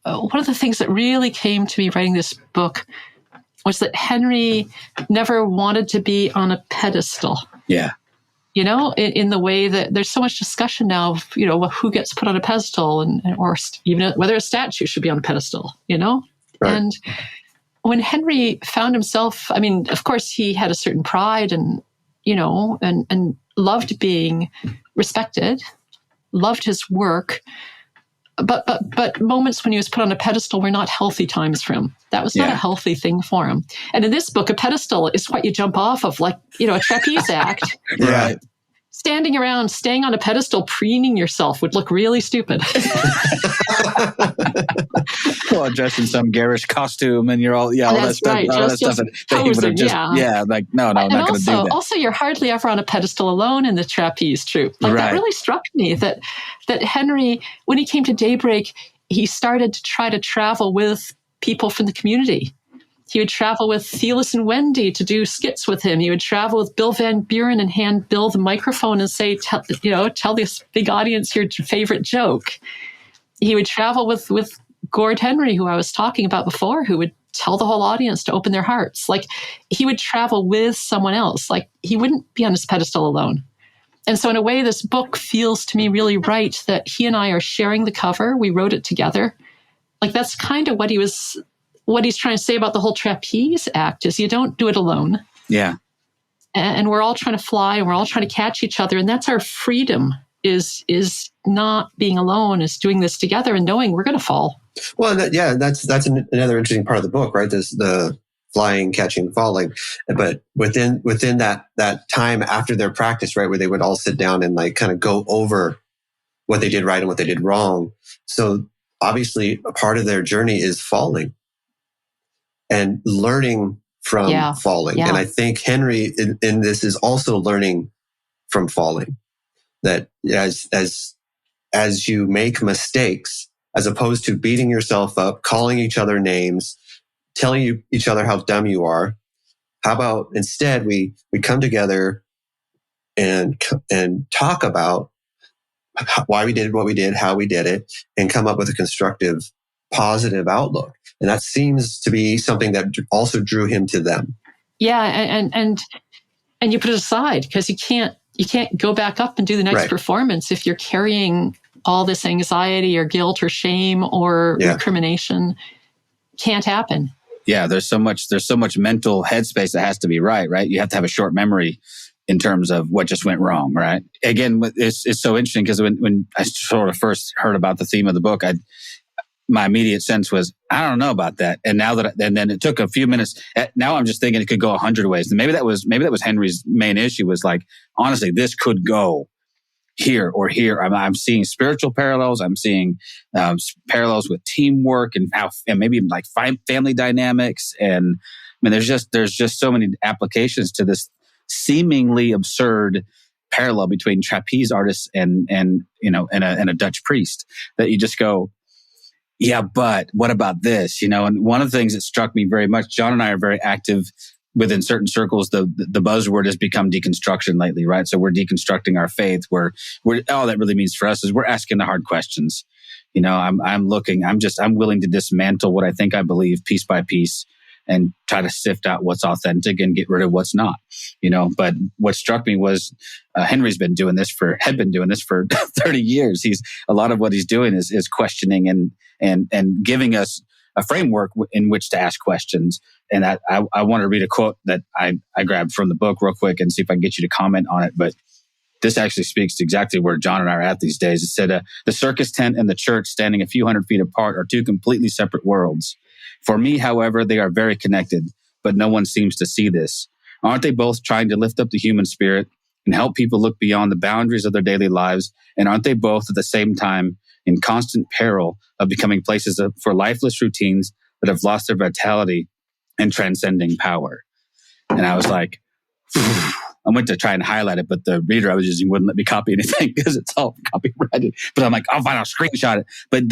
one of the things that really came to me writing this book was that Henri never wanted to be on a pedestal. Yeah. In the way that there's so much discussion now of, who gets put on a pedestal or even whether a statue should be on a pedestal, Right. And when Henri found himself, I mean, of course, he had a certain pride and loved being respected, loved his work. But moments when he was put on a pedestal were not healthy times for him. That was not a healthy thing for him. And in this book, a pedestal is what you jump off of, like, a trapeze act. Right. Standing around, staying on a pedestal, preening yourself would look really stupid. Well, dressed in some garish costume, and you're all all that stuff. Right. All that stuff that he would have just like no, I'm not going to do that. Also, you're hardly ever on a pedestal alone in the trapeze troupe. Like that really struck me that Henri, when he came to Daybreak, he started to try to travel with people from the community. He would travel with Thelis and Wendy to do skits with him. He would travel with Bill Van Buren and hand Bill the microphone and say, tell this big audience your favorite joke. He would travel with Gord Henry, who I was talking about before, who would tell the whole audience to open their hearts. Like, he would travel with someone else. Like, he wouldn't be on his pedestal alone. And so in a way, this book feels to me really right that he and I are sharing the cover. We wrote it together. Like, that's kind of what he's trying to say about the whole trapeze act is you don't do it alone. Yeah. And we're all trying to fly and we're all trying to catch each other. And that's our freedom is not being alone, is doing this together and knowing we're going to fall. Well, that's another interesting part of the book, right? This, the flying, catching, falling. But within that time after their practice, right, where they would all sit down and like kind of go over what they did right and what they did wrong. So obviously a part of their journey is falling and learning from falling. Yeah. And I think Henri in this is also learning from falling. That as you make mistakes, as opposed to beating yourself up, calling each other names, telling each other how dumb you are, how about instead we come together and talk about why we did what we did, how we did it, and come up with a constructive, positive outlook. And that seems to be something that also drew him to them. Yeah, and you put it aside because you can't go back up and do the next performance if you're carrying all this anxiety or guilt or shame or recrimination. Can't happen. Yeah, there's so much mental headspace that has to be right? You have to have a short memory in terms of what just went wrong, right? Again, it's so interesting because when I sort of first heard about the theme of the book, my immediate sense was, I don't know about that. And now and then it took a few minutes. Now I'm just thinking it could go 100 ways. And maybe that was Henri's main issue, was like, honestly, this could go here or here. I'm seeing spiritual parallels. I'm seeing parallels with teamwork and maybe like family dynamics. And I mean, there's just so many applications to this seemingly absurd parallel between trapeze artists and a Dutch priest that you just go, yeah, but what about this? And one of the things that struck me very much, Jon and I are very active within certain circles. The buzzword has become deconstruction lately, right? So we're deconstructing our faith. We're all that really means for us is we're asking the hard questions. I'm willing to dismantle what I think I believe piece by piece and try to sift out what's authentic and get rid of what's not, But what struck me was Henri's had been doing this for 30 years. A lot of what he's doing is questioning and giving us a framework in which to ask questions. And I want to read a quote that I grabbed from the book real quick and see if I can get you to comment on it. But this actually speaks to exactly where Jon and I are at these days. It said, the circus tent and the church standing a few hundred feet apart are two completely separate worlds. For me, however, they are very connected, but no one seems to see this. Aren't they both trying to lift up the human spirit and help people look beyond the boundaries of their daily lives? And aren't they both at the same time in constant peril of becoming places for lifeless routines that have lost their vitality and transcending power? And I was like, I went to try and highlight it, but the reader I was using wouldn't let me copy anything because it's all copyrighted. But I'm like, I'll screenshot it. But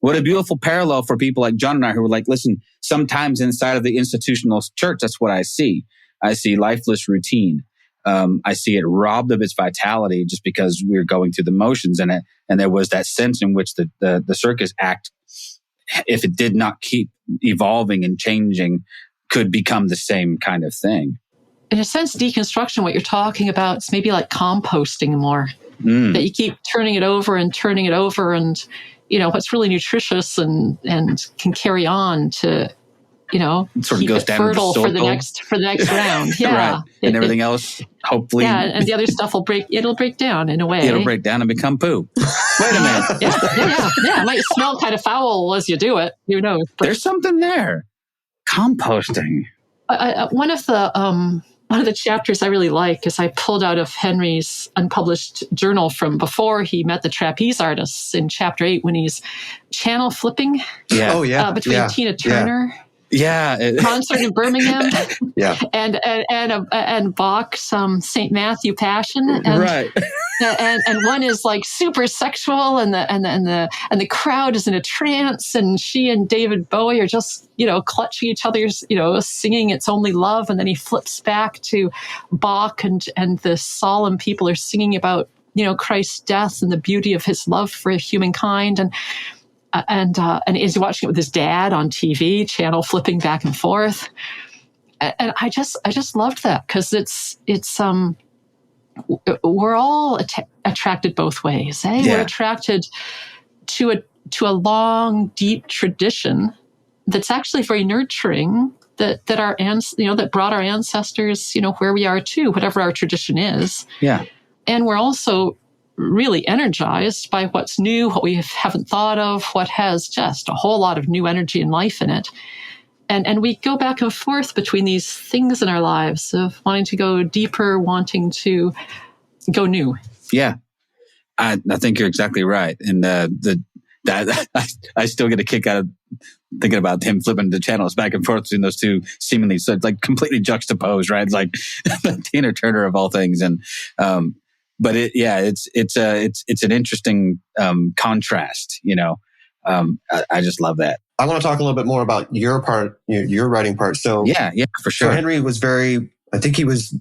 what a beautiful parallel for people like Jon and I who were like, listen, sometimes inside of the institutional church, that's what I see. I see lifeless routine. I see it robbed of its vitality just because we're going through the motions in it. And there was that sense in which the circus act, if it did not keep evolving and changing, could become the same kind of thing. In a sense, deconstruction, what you're talking about, is maybe like composting more. That you keep turning it over and turning it over, and what's really nutritious and can carry on to sort of keep goes it down fertile the for the next round. Yeah, right. And everything else, hopefully, and the other stuff will break. It'll break down in a way. It'll break down and become poo. Wait a minute. Yeah. It might smell kind of foul as you do it. Who knows? But there's something there. Composting. One of the chapters I really like is I pulled out of Henri's unpublished journal from before he met the trapeze artists in chapter 8 when he's channel flipping. Yeah. Between Tina Turner. Yeah. Concert in Birmingham. Yeah. And Bach's St. Matthew Passion. And, right. And one is like super sexual, and the crowd is in a trance, and she and David Bowie are just clutching each other's singing "It's Only Love," and then he flips back to Bach, and the solemn people are singing about Christ's death and the beauty of his love for humankind, and he's watching it with his dad on TV, channel flipping back and forth, and I just loved that, because it's we're all attracted both ways. Eh? Yeah. We're attracted to a long, deep tradition that's actually very nurturing. That brought our ancestors, where we are too, whatever our tradition is. Yeah. And we're also really energized by what's new, what we haven't thought of, what has just a whole lot of new energy and life in it. And we go back and forth between these things in our lives of wanting to go deeper, wanting to go new. Yeah, I think you're exactly right. And I still get a kick out of thinking about him flipping the channels back and forth between those two seemingly so it's like completely juxtaposed, right? It's like Tina Turner of all things. And but it's an interesting contrast. I just love that. I want to talk a little bit more about your part, your writing part. So yeah, for sure. So Henri was I think he was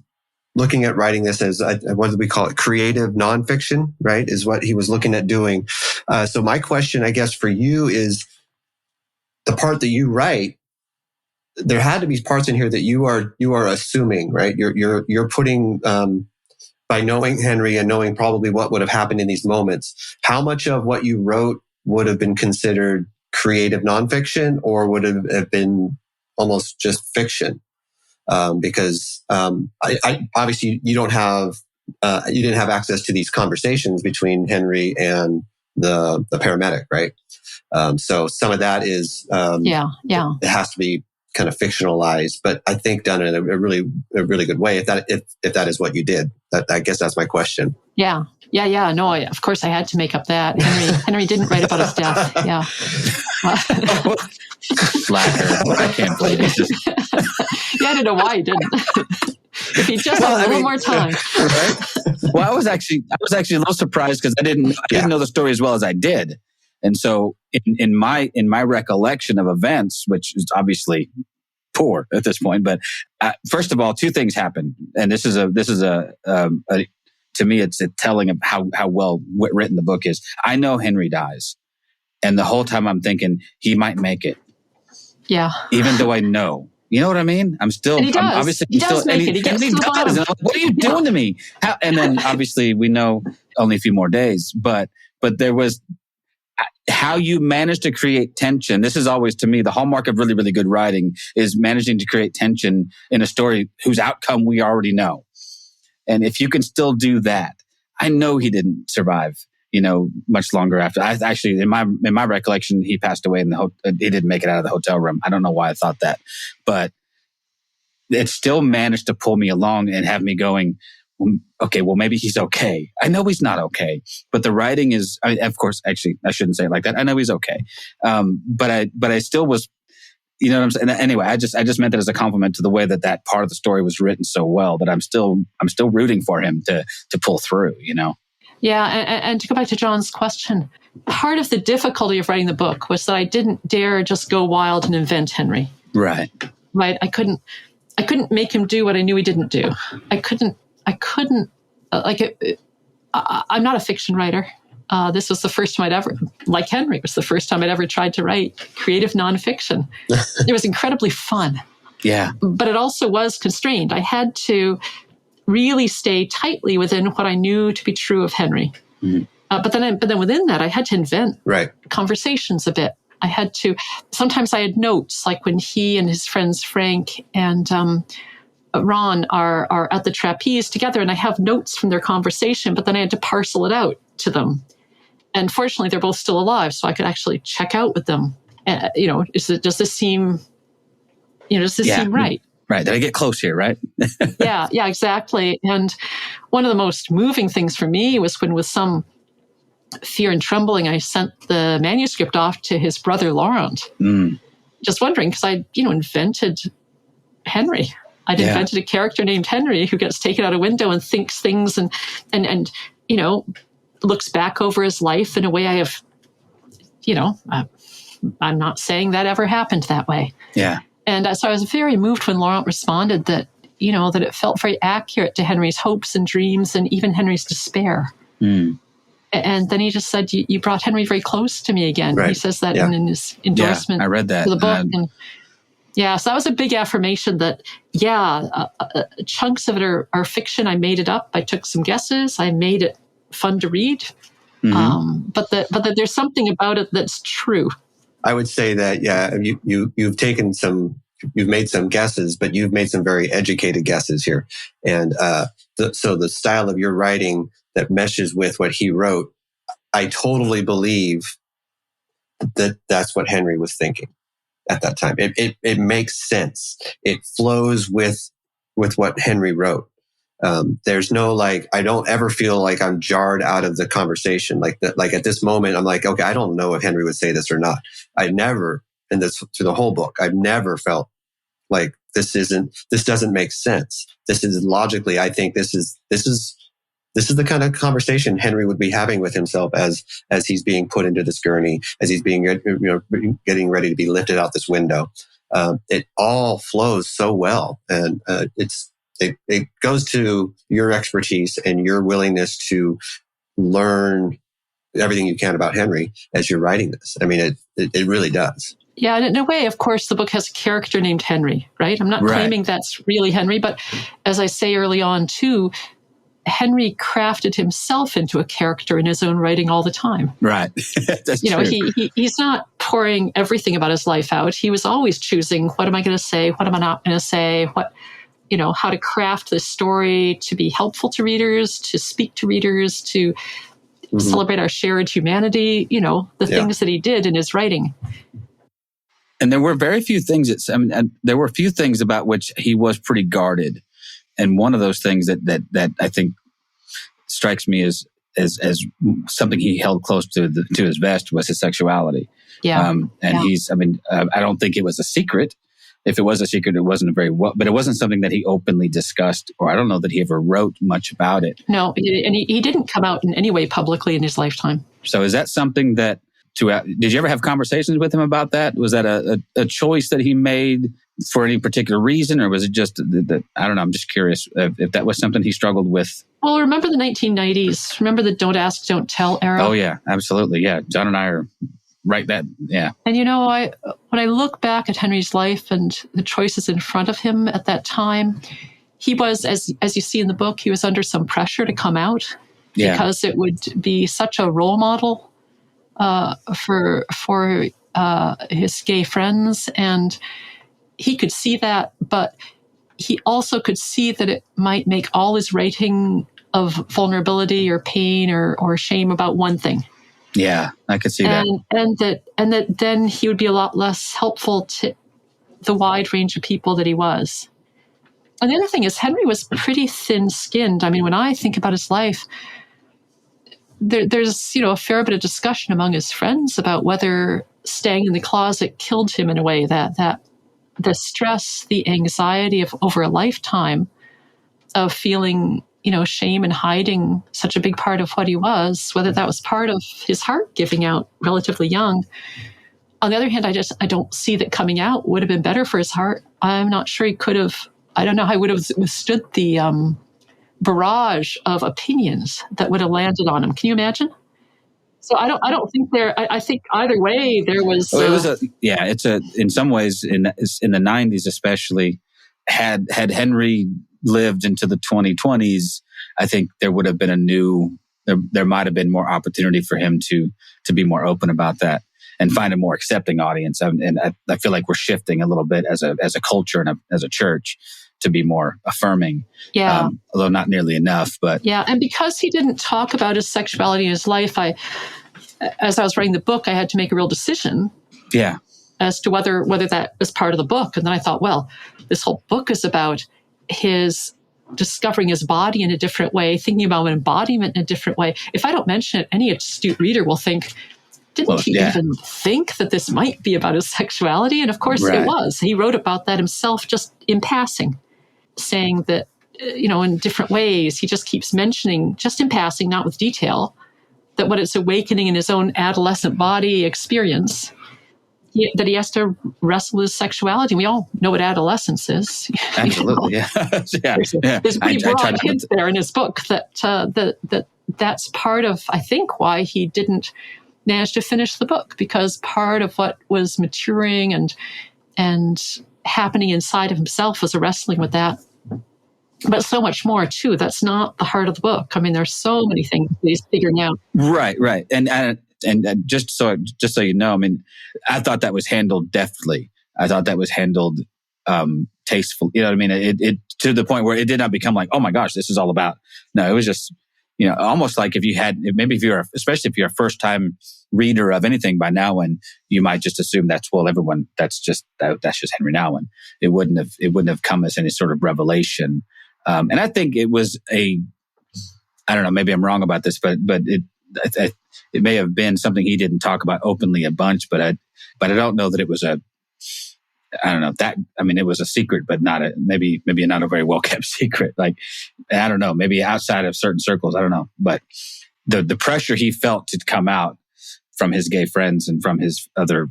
looking at writing this as, what do we call it? Creative nonfiction, right? Is what he was looking at doing. So my question, I guess, for you is the part that you write, there had to be parts in here that you are assuming, right? You're putting, by knowing Henri and knowing probably what would have happened in these moments, how much of what you wrote would have been considered creative nonfiction, or would have been almost just fiction? Because I obviously you didn't have access to these conversations between Henri and the paramedic, right? So some of that is it has to be kind of fictionalized, but I think done in a really good way. If that is what you did, I guess that's my question. Yeah. No, of course I had to make up that. Henri didn't write about his death. Yeah. Slacker. I can't believe it. I don't know why he didn't. If he just had a little more time. Right? Well, I was actually a little surprised because I didn't know the story as well as I did. And so in my recollection of events, which is obviously poor at this point, but first of all, two things happened. And this is a to me, it's a telling of how well written the book is. I know Henri dies. And the whole time I'm thinking he might make it. Yeah. Even though I know. You know what I mean? I'm still, and he does. Obviously, he does make it. He gets to the bottom. And I'm like, what are you doing to me? And then obviously we know only a few more days, but there was how you manage to create tension. This is always, to me, the hallmark of really, really good writing is managing to create tension in a story whose outcome we already know. And if you can still do that, I know he didn't survive, much longer after. I actually, in my recollection, he passed away he didn't make it out of the hotel room. I don't know why I thought that, but it still managed to pull me along and have me going, okay, well, maybe he's okay. I know he's not okay, but the writing is, of course, actually, I shouldn't say it like that. I know he's okay. But I still was, you know what I'm saying? Anyway, I just meant that as a compliment to the way that part of the story was written so well that I'm still rooting for him to pull through, Yeah. And to go back to John's question, part of the difficulty of writing the book was that I didn't dare just go wild and invent Henri. Right. I couldn't make him do what I knew he didn't do. I couldn't, I'm not a fiction writer. This was the first time I'd ever, like Henry, it was the first time I'd ever tried to write creative nonfiction. It was incredibly fun. Yeah. But it also was constrained. I had to really stay tightly within what I knew to be true of Henry. Mm-hmm. But then within that, I had to invent conversations a bit. I had to, sometimes I had notes, like when he and his friends Frank and Ron are at the trapeze together, and I have notes from their conversation, but then I had to parcel it out to them. And fortunately, they're both still alive, so I could actually check out with them. Does this seem right? Right. Did I get close here, right? Yeah, exactly. And one of the most moving things for me was when, with some fear and trembling, I sent the manuscript off to his brother, Laurent. Just wondering, because I, invented Henry. I'd invented a character named Henry who gets taken out a window and thinks things and looks back over his life in a way I have, I'm not saying that ever happened that way. Yeah. And so I was very moved when Laurent responded that it felt very accurate to Henry's hopes and dreams and even Henry's despair. And then he just said, you brought Henry very close to me again. Right. He says that in his endorsement I read that. for the book. So that was a big affirmation that, chunks of it are fiction. I made it up. I took some guesses. I made it fun to read. Mm-hmm. But that there's something about it that's true. I would say that, you've made some guesses, but you've made some very educated guesses here. And so the style of your writing that meshes with what he wrote, I totally believe that that's what Henry was thinking at that time. It makes sense. It flows with what Henry wrote. There's no I don't ever feel like I'm jarred out of the conversation. Like at this moment, I'm like, okay, I don't know if Henry would say this or not. I never, and this through the whole book, I've never felt like this doesn't make sense. This is logically, I think this is the kind of conversation Henry would be having with himself as he's being put into this gurney, as he's being, getting ready to be lifted out this window. It all flows so well, and it goes to your expertise and your willingness to learn everything you can about Henry as you're writing this. I mean, it really does. Yeah, and in a way, of course, the book has a character named Henry, right? I'm not claiming that's really Henry, but as I say early on too, Henry crafted himself into a character in his own writing all the time. Right. That's true. He's not pouring everything about his life out. He was always choosing, what am I going to say? What am I not going to say? How to craft this story to be helpful to readers, to speak to readers, to celebrate our shared humanity, the things that he did in his writing. And there were very few things there were a few things about which he was pretty guarded. And one of those things that I think strikes me as something he held close to his vest was his sexuality. Yeah. I don't think it was a secret. If it was a secret, it wasn't but it wasn't something that he openly discussed, or I don't know that he ever wrote much about it. No, and he didn't come out in any way publicly in his lifetime. So is that something that, did you ever have conversations with him about that? Was that a choice that he made for any particular reason, or was it just that, I don't know, I'm just curious if that was something he struggled with? Well, remember the 1990s? Remember the don't ask, don't tell era? Oh yeah, absolutely. Yeah. John and I are right that. Yeah. And when I look back at Henry's life and the choices in front of him at that time, he was, as you see in the book, he was under some pressure to come out because it would be such a role model for his gay friends. And he could see that, but he also could see that it might make all his writing of vulnerability or pain or shame about one thing. Yeah, I could see that. And that then he would be a lot less helpful to the wide range of people that he was. And the other thing is, Henry was pretty thin-skinned. I mean, when I think about his life, there's a fair bit of discussion among his friends about whether staying in the closet killed him in a way, that the stress, the anxiety of over a lifetime of feeling shame and hiding such a big part of what he was, whether that was part of his heart giving out relatively young. On the other hand, I don't see that coming out would have been better for his heart. I'm not sure he could have, I don't know how he would have withstood the barrage of opinions that would have landed on him. Can you imagine? So I don't think I think either way there was. In some ways in the 90s especially, had Henry lived into the 2020s, I think there would have been there might have been more opportunity for him to be more open about that and find a more accepting audience. And I feel like we're shifting a little bit as a culture and as a church to be more affirming. Yeah. Although not nearly enough, but. Yeah. And because he didn't talk about his sexuality in his life, as I was writing the book, I had to make a real decision. Yeah. As to whether that was part of the book. And then I thought, well, this whole book is about his discovering his body in a different way, thinking about an embodiment in a different way. If I don't mention it, any astute reader will think, didn't he even think that this might be about his sexuality? And of course it was. He wrote about that himself just in passing, saying that, in different ways, he just keeps mentioning, just in passing, not with detail, that what it's awakening in his own adolescent body experience, that he has to wrestle with sexuality. We all know what adolescence is. Absolutely, There's pretty broad hints there in his book that's part of, I think, why he didn't manage to finish the book, because part of what was maturing and happening inside of himself was a wrestling with that. But so much more too. That's not the heart of the book. I mean, there's so many things that he's figuring out. Right. And just so you know, I mean, I thought that was handled deftly. I thought that was handled tasteful. You know what I mean? It to the point where it did not become like, oh my gosh, this is all about. No, it was just, almost like especially if you're a first time reader of anything by Nouwen, you might just assume that's just Henri Nouwen. It wouldn't have come as any sort of revelation. And I think it was I don't know, maybe I'm wrong about this, but it may have been something he didn't talk about openly a bunch, but I don't know that it was it was a secret, but maybe not a very well kept secret. Like, I don't know, maybe outside of certain circles, I don't know. But the pressure he felt to come out from his gay friends and from his other,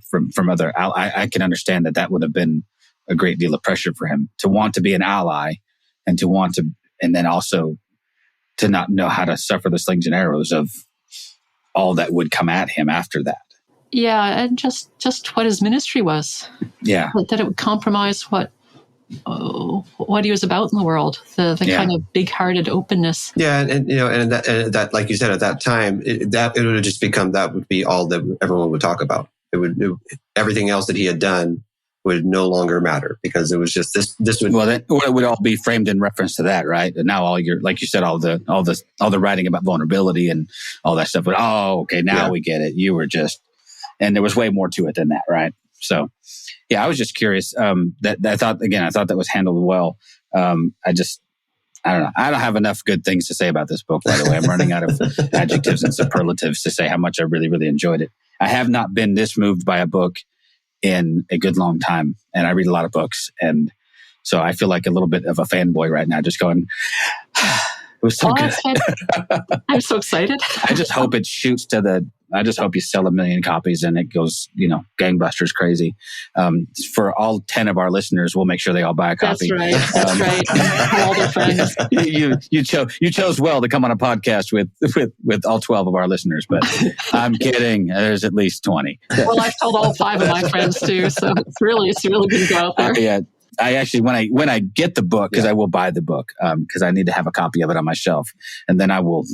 I can understand that would have been a great deal of pressure for him to want to be an ally and and then also to not know how to suffer the slings and arrows of all that would come at him after that. Yeah, and just what his ministry was. Yeah, that it would compromise what he was about in the world. The kind of big-hearted openness. Yeah, and that like you said at that time, it would have just become, that would be all that everyone would talk about. Everything else that he had done would no longer matter, because it was just this would. Well, it would all be framed in reference to that, right? And now like you said, all the writing about vulnerability and all that stuff. Now we get it. You were just. And there was way more to it than that, right? So, yeah, I was just curious. I thought that was handled well. I don't know. I don't have enough good things to say about this book, by the way. I'm running out of adjectives and superlatives to say how much I really, really enjoyed it. I have not been this moved by a book in a good long time, and I read a lot of books, and so I feel like a little bit of a fanboy right now, just going. It was so good. I'm so excited. I just hope it shoots I just hope you sell 1 million copies and it goes, gangbusters crazy. For all 10 of our listeners, we'll make sure they all buy a copy. That's right. All their friends. You chose well to come on a podcast with all 12 of our listeners, but I'm kidding. There's at least 20. Well, I've told all 5 of my friends too, so it's really going to go out there. Yeah. I actually, when I get the book, because I will buy the book, because I need to have a copy of it on my shelf, and then I'll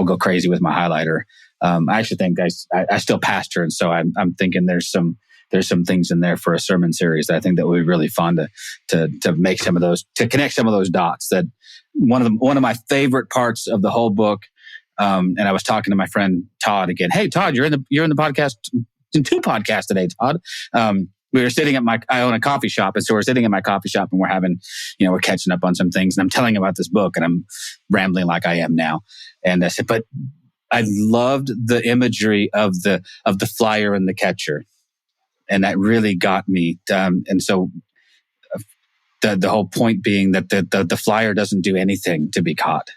go crazy with my highlighter. I actually think I still pastor, and so I'm thinking there's some things in there for a sermon series that I think that would be really fun to make some of those, to connect some of those dots. That one of my favorite parts of the whole book. And I was talking to my friend Todd again. Hey Todd, you're in the podcast, in 2 podcasts today, Todd. We were sitting I own a coffee shop. And so we're sitting in my coffee shop and we're having, we're catching up on some things, and I'm telling him about this book and I'm rambling like I am now. And I said, but I loved the imagery of the flyer and the catcher. And that really got me. And so the whole point being that the flyer doesn't do anything to be caught.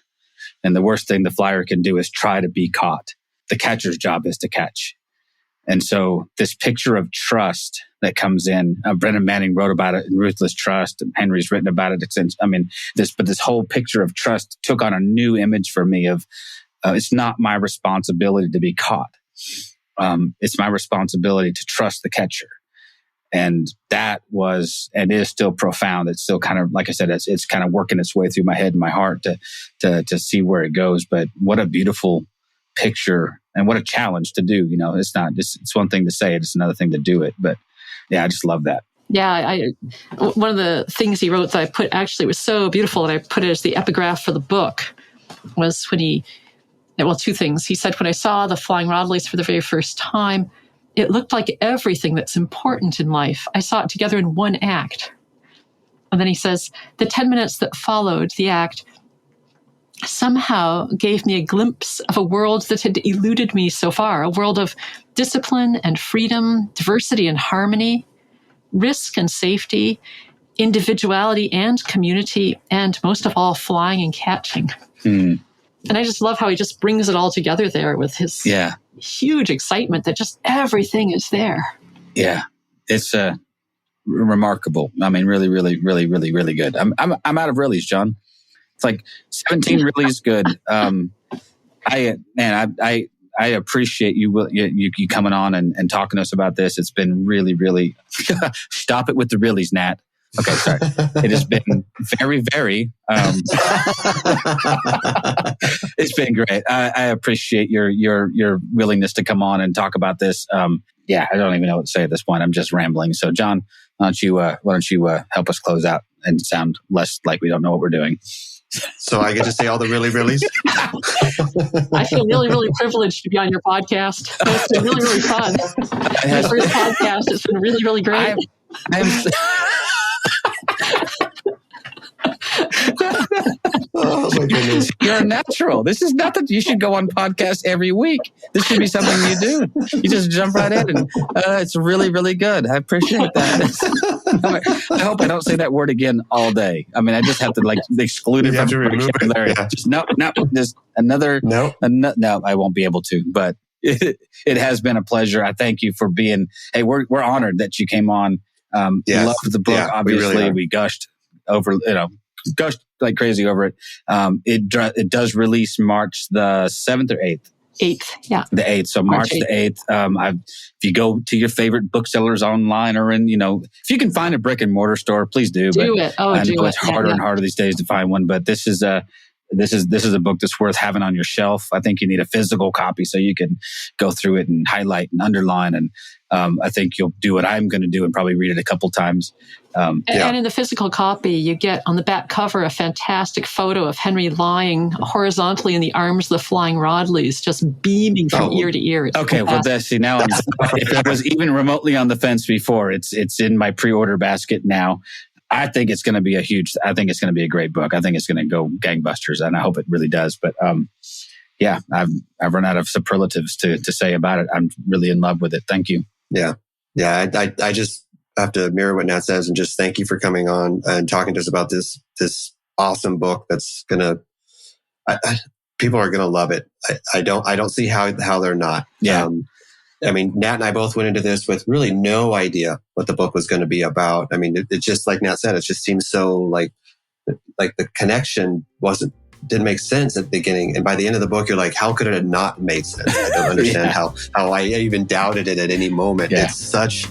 And the worst thing the flyer can do is try to be caught. The catcher's job is to catch. And so this picture of trust that comes in. Brennan Manning wrote about it in Ruthless Trust, and Henry's written about it. This whole picture of trust took on a new image for me of it's not my responsibility to be caught. It's my responsibility to trust the catcher. And that was, and is still profound. It's still kind of, like I said, it's kind of working its way through my head and my heart to see where it goes. But what a beautiful picture and what a challenge to do. It's one thing to say it, it's another thing to do it. But yeah, I just love that. Yeah, one of the things he wrote that I put, actually, was so beautiful that I put it as the epigraph for the book, was when two things. He said, when I saw the Flying Rodleys for the very first time, it looked like everything that's important in life. I saw it together in one act. And then he says, the 10 minutes that followed the act somehow gave me a glimpse of a world that had eluded me so far, a world of discipline and freedom, diversity and harmony, risk and safety, individuality and community, and most of all, flying and catching. Mm. And I just love how he just brings it all together there with his huge excitement that just everything is there. Yeah, it's remarkable. I mean, really, really, really, really, really good. I'm out of reallys, John. It's like 17 reallys good. I appreciate you coming on and talking to us about this. It's been really, really. Stop it with the reallys, Nat. Okay, sorry. It has been very, very. It's been great. I appreciate your willingness to come on and talk about this. I don't even know what to say at this point. I'm just rambling. So, John, why don't you help us close out and sound less like we don't know what we're doing? So I get to say all the really, really's? I feel really, really privileged to be on your podcast. It's been really, really fun. My first podcast. It's been really, really great. Oh my goodness. You're a natural. This is not that you should go on podcasts every week. This should be something you do. You just jump right in and it's really, really good. I appreciate that. I hope I don't say that word again all day. I mean, I just have to exclude it from the vocabulary. Yeah. Just no, just another. No, I won't be able to, but it has been a pleasure. I thank you for being, we're honored that you came on. Yes. Loved the book. Obviously, we gushed over, gushed like crazy over it. It does release March the 7th or 8th. 8th, yeah. The 8th. So March the 8th. If you go to your favorite booksellers online or if you can find a brick and mortar store, please do. Do it. It's harder and harder these days to find one, but this is a book that's worth having on your shelf. I think you need a physical copy so you can go through it and highlight and underline. And I think you'll do what I'm going to do and probably read it a couple times. And in the physical copy, you get on the back cover a fantastic photo of Henri lying horizontally in the arms of the Flying Rodleys, just beaming from ear to ear. It's okay, fantastic. Well, now if it was even remotely on the fence before, it's in my pre-order basket now. I think it's going to be a great book. I think it's going to go gangbusters, and I hope it really does. But I've run out of superlatives to say about it. I'm really in love with it. Thank you. Yeah. I just have to mirror what Nat says and just thank you for coming on and talking to us about this awesome book. That's gonna, people are gonna love it. I don't see how they're not. Yeah. I mean, Nat and I both went into this with really no idea what the book was going to be about. I mean, it just, like Nat said, it just seems so like the connection didn't make sense at the beginning. And by the end of the book, you're like, how could it have not made sense? I don't understand how I even doubted it at any moment. Yeah. It's such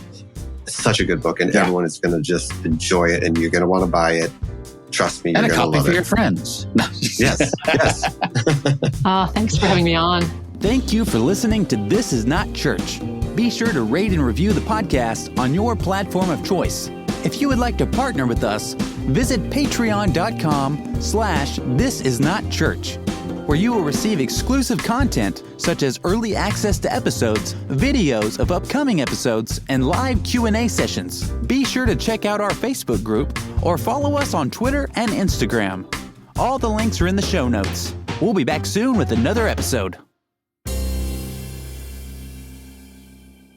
a good book, and everyone is going to just enjoy it, and you're going to want to buy it. Trust me, you're going to love it. And a copy for your friends. Yes. Thanks for having me on. Thank you for listening to This Is Not Church. Be sure to rate and review the podcast on your platform of choice. If you would like to partner with us, visit patreon.com/thisisnotchurch, where you will receive exclusive content such as early access to episodes, videos of upcoming episodes, and live Q&A sessions. Be sure to check out our Facebook group or follow us on Twitter and Instagram. All the links are in the show notes. We'll be back soon with another episode.